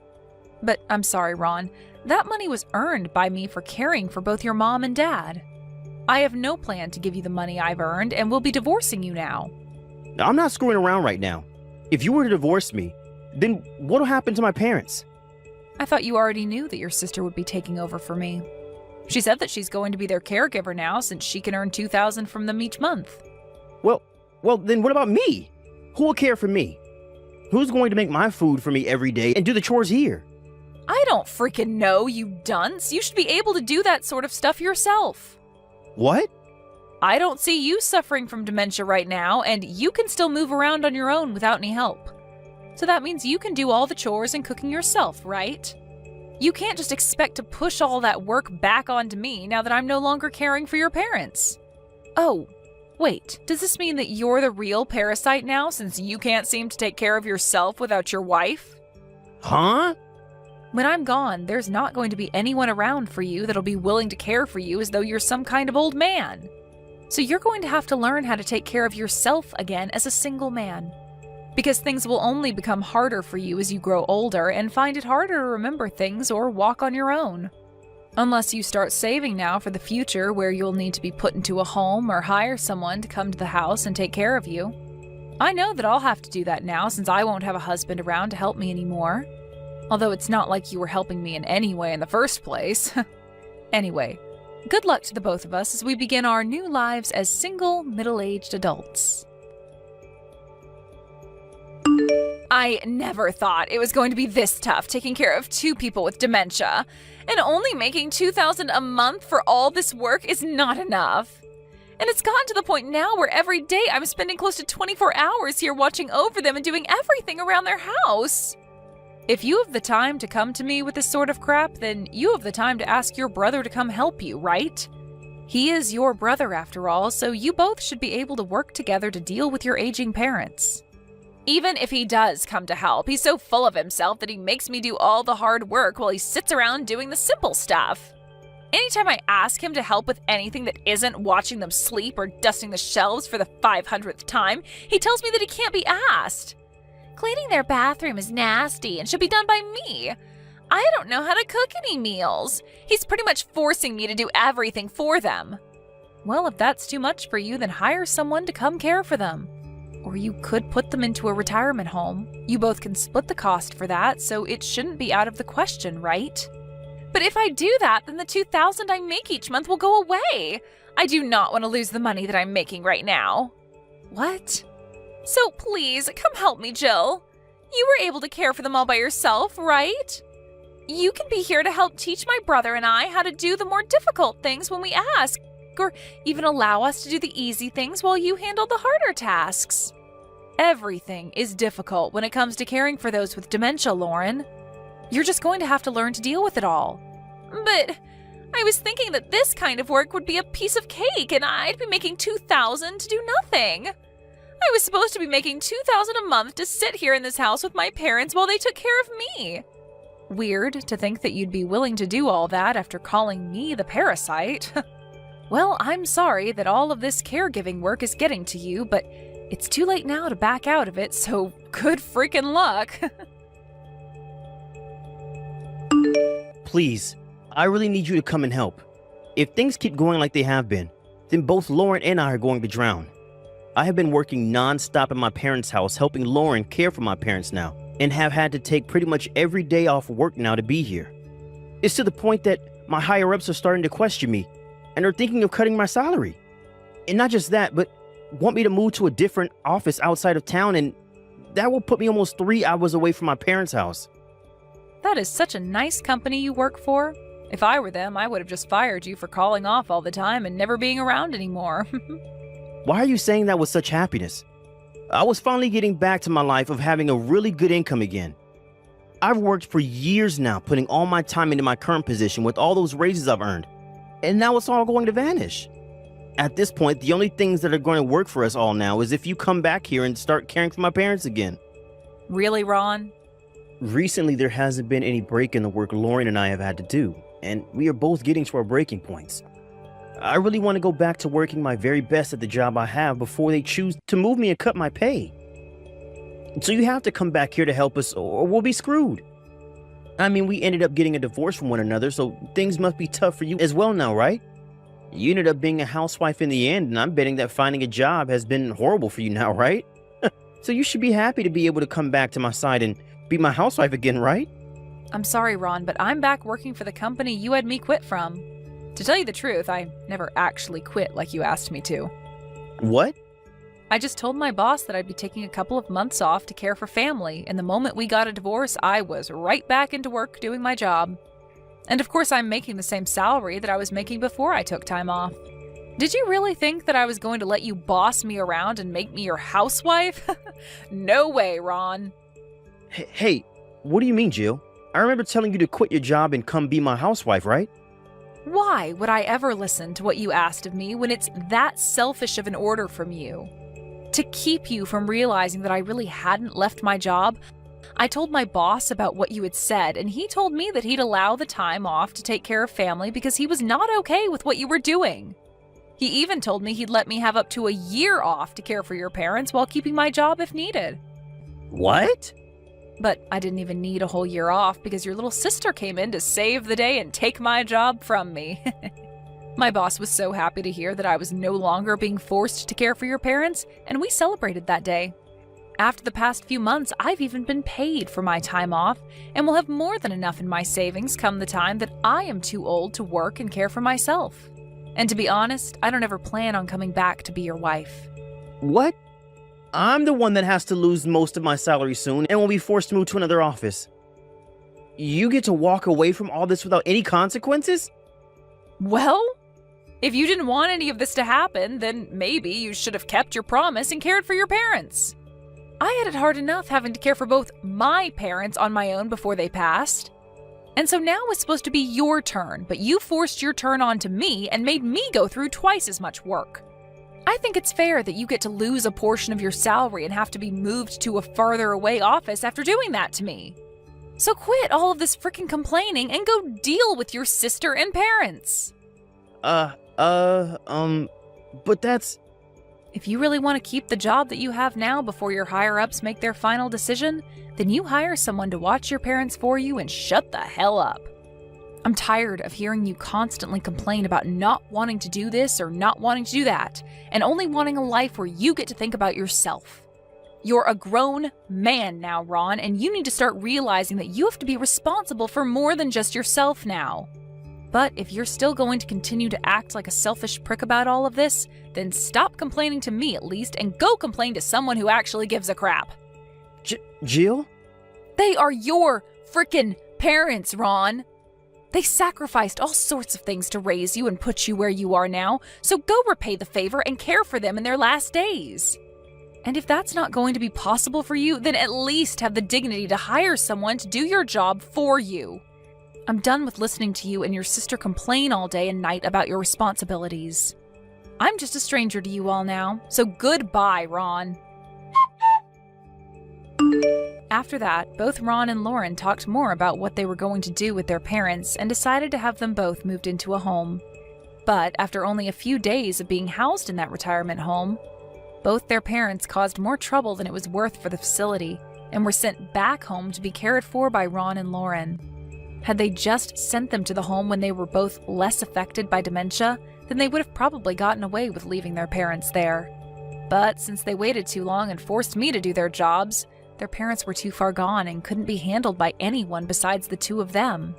But I'm sorry, Ron. That money was earned by me for caring for both your mom and dad. I have no plan to give you the money I've earned and will be divorcing you now. I'm not screwing around right now. If you were to divorce me, then what'll happen to my parents? I thought you already knew that your sister would be taking over for me. She said that she's going to be their caregiver now since she can earn $2,000 from them each month. Well, then what about me? Who will care for me? Who's going to make my food for me every day and do the chores here? I don't freaking know, you dunce. You should be able to do that sort of stuff yourself. What? I don't see you suffering from dementia right now, and you can still move around on your own without any help. So that means you can do all the chores and cooking yourself, right? You can't just expect to push all that work back onto me now that I'm no longer caring for your parents. Oh, wait, does this mean that you're the real parasite now since you can't seem to take care of yourself without your wife? Huh? When I'm gone, there's not going to be anyone around for you that'll be willing to care for you as though you're some kind of old man. So you're going to have to learn how to take care of yourself again as a single man. Because things will only become harder for you as you grow older and find it harder to remember things or walk on your own. Unless you start saving now for the future where you'll need to be put into a home or hire someone to come to the house and take care of you. I know that I'll have to do that now since I won't have a husband around to help me anymore. Although it's not like you were helping me in any way in the first place. Anyway, good luck to the both of us as we begin our new lives as single, middle-aged adults. I never thought it was going to be this tough taking care of 2 people with dementia, and only making $2,000 a month for all this work is not enough. And it's gotten to the point now where every day I'm spending close to 24 hours here watching over them and doing everything around their house. If you have the time to come to me with this sort of crap, then you have the time to ask your brother to come help you, right? He is your brother after all, so you both should be able to work together to deal with your aging parents. Even if he does come to help, he's so full of himself that he makes me do all the hard work while he sits around doing the simple stuff. Anytime I ask him to help with anything that isn't watching them sleep or dusting the shelves for the 500th time, he tells me that he can't be asked. Cleaning their bathroom is nasty and should be done by me. I don't know how to cook any meals. He's pretty much forcing me to do everything for them. Well, if that's too much for you, then hire someone to come care for them. Or you could put them into a retirement home. You both can split the cost for that, so it shouldn't be out of the question, right? But if I do that, then the $2,000 I make each month will go away. I do not want to lose the money that I'm making right now. What? So please, come help me, Jill. You were able to care for them all by yourself, right? You can be here to help teach my brother and I how to do the more difficult things when we ask, or even allow us to do the easy things while you handle the harder tasks. Everything is difficult when it comes to caring for those with dementia, Lauren. You're just going to have to learn to deal with it all. But I was thinking that this kind of work would be a piece of cake and I'd be making $2,000 to do nothing. I was supposed to be making $2,000 a month to sit here in this house with my parents while they took care of me. Weird to think that you'd be willing to do all that after calling me the parasite. Well, I'm sorry that all of this caregiving work is getting to you, but it's too late now to back out of it, so good freaking luck. Please, I really need you to come and help. If things keep going like they have been, then both Lauren and I are going to drown. I have been working non-stop at my parents' house helping Lauren care for my parents now, and have had to take pretty much every day off work now to be here. It's to the point that my higher-ups are starting to question me, and are thinking of cutting my salary. And not just that, but want me to move to a different office outside of town, and that will put me almost 3 hours away from my parents' house. That is such a nice company you work for. If I were them, I would have just fired you for calling off all the time and never being around anymore. Why are you saying that with such happiness? I was finally getting back to my life of having a really good income again. I've worked for years now, putting all my time into my current position with all those raises I've earned. And now it's all going to vanish. At this point, the only things that are going to work for us all now is if you come back here and start caring for my parents again. Really, Ron? Recently, there hasn't been any break in the work Lauren and I have had to do, and we are both getting to our breaking points. I really want to go back to working my very best at the job I have before they choose to move me and cut my pay. So you have to come back here to help us or we'll be screwed. I mean, we ended up getting a divorce from one another, so things must be tough for you as well now, right? You ended up being a housewife in the end, and I'm betting that finding a job has been horrible for you now, right? So you should be happy to be able to come back to my side and be my housewife again, right? I'm sorry, Ron, but I'm back working for the company you had me quit from. To tell you the truth, I never actually quit like you asked me to. What? I just told my boss that I'd be taking a couple of months off to care for family, and the moment we got a divorce, I was right back into work doing my job. And of course, I'm making the same salary that I was making before I took time off. Did you really think that I was going to let you boss me around and make me your housewife? No way, Ron. Hey, what do you mean, Jill? I remember telling you to quit your job and come be my housewife, right? Why would I ever listen to what you asked of me when it's that selfish of an order from you? To keep you from realizing that I really hadn't left my job, I told my boss about what you had said, and he told me that he'd allow the time off to take care of family because he was not okay with what you were doing. He even told me he'd let me have up to a year off to care for your parents while keeping my job if needed. What? But I didn't even need a whole year off because your little sister came in to save the day and take my job from me. My boss was so happy to hear that I was no longer being forced to care for your parents, and we celebrated that day. After the past few months, I've even been paid for my time off and will have more than enough in my savings come the time that I am too old to work and care for myself. And to be honest, I don't ever plan on coming back to be your wife. What? I'm the one that has to lose most of my salary soon and will be forced to move to another office. You get to walk away from all this without any consequences? Well, if you didn't want any of this to happen, then maybe you should have kept your promise and cared for your parents. I had it hard enough having to care for both my parents on my own before they passed. And so now it's supposed to be your turn, but you forced your turn onto me and made me go through twice as much work. I think it's fair that you get to lose a portion of your salary and have to be moved to a farther away office after doing that to me. So quit all of this freaking complaining and go deal with your sister and parents. But that's... If you really want to keep the job that you have now before your higher-ups make their final decision, then you hire someone to watch your parents for you and shut the hell up. I'm tired of hearing you constantly complain about not wanting to do this or not wanting to do that, and only wanting a life where you get to think about yourself. You're a grown man now, Ron, and you need to start realizing that you have to be responsible for more than just yourself now. But if you're still going to continue to act like a selfish prick about all of this, then stop complaining to me at least and go complain to someone who actually gives a crap. Jill? They are your frickin' parents, Ron. They sacrificed all sorts of things to raise you and put you where you are now, so go repay the favor and care for them in their last days. And if that's not going to be possible for you, then at least have the dignity to hire someone to do your job for you. I'm done with listening to you and your sister complain all day and night about your responsibilities. I'm just a stranger to you all now, so goodbye, Ron. After that, both Ron and Lauren talked more about what they were going to do with their parents and decided to have them both moved into a home. But after only a few days of being housed in that retirement home, both their parents caused more trouble than it was worth for the facility and were sent back home to be cared for by Ron and Lauren. Had they just sent them to the home when they were both less affected by dementia, then they would have probably gotten away with leaving their parents there. But since they waited too long and forced me to do their jobs, their parents were too far gone and couldn't be handled by anyone besides the two of them.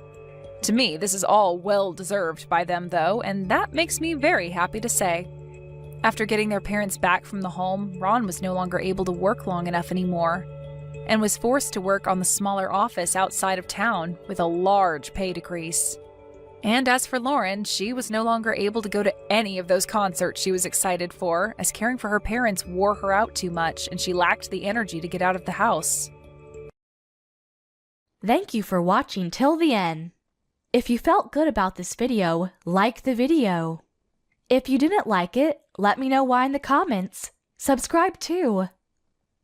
To me, this is all well-deserved by them, though, and that makes me very happy to say. After getting their parents back from the home, Ron was no longer able to work long enough anymore, and was forced to work on the smaller office outside of town with a large pay decrease. And as for Lauren, she was no longer able to go to any of those concerts she was excited for, as caring for her parents wore her out too much and she lacked the energy to get out of the house. Thank you for watching till the end. If you felt good about this video, like the video. If you didn't like it, let me know why in the comments. Subscribe too.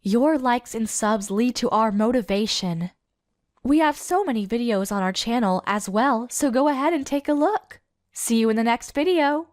Your likes and subs lead to our motivation. We have so many videos on our channel as well, so go ahead and take a look. See you in the next video.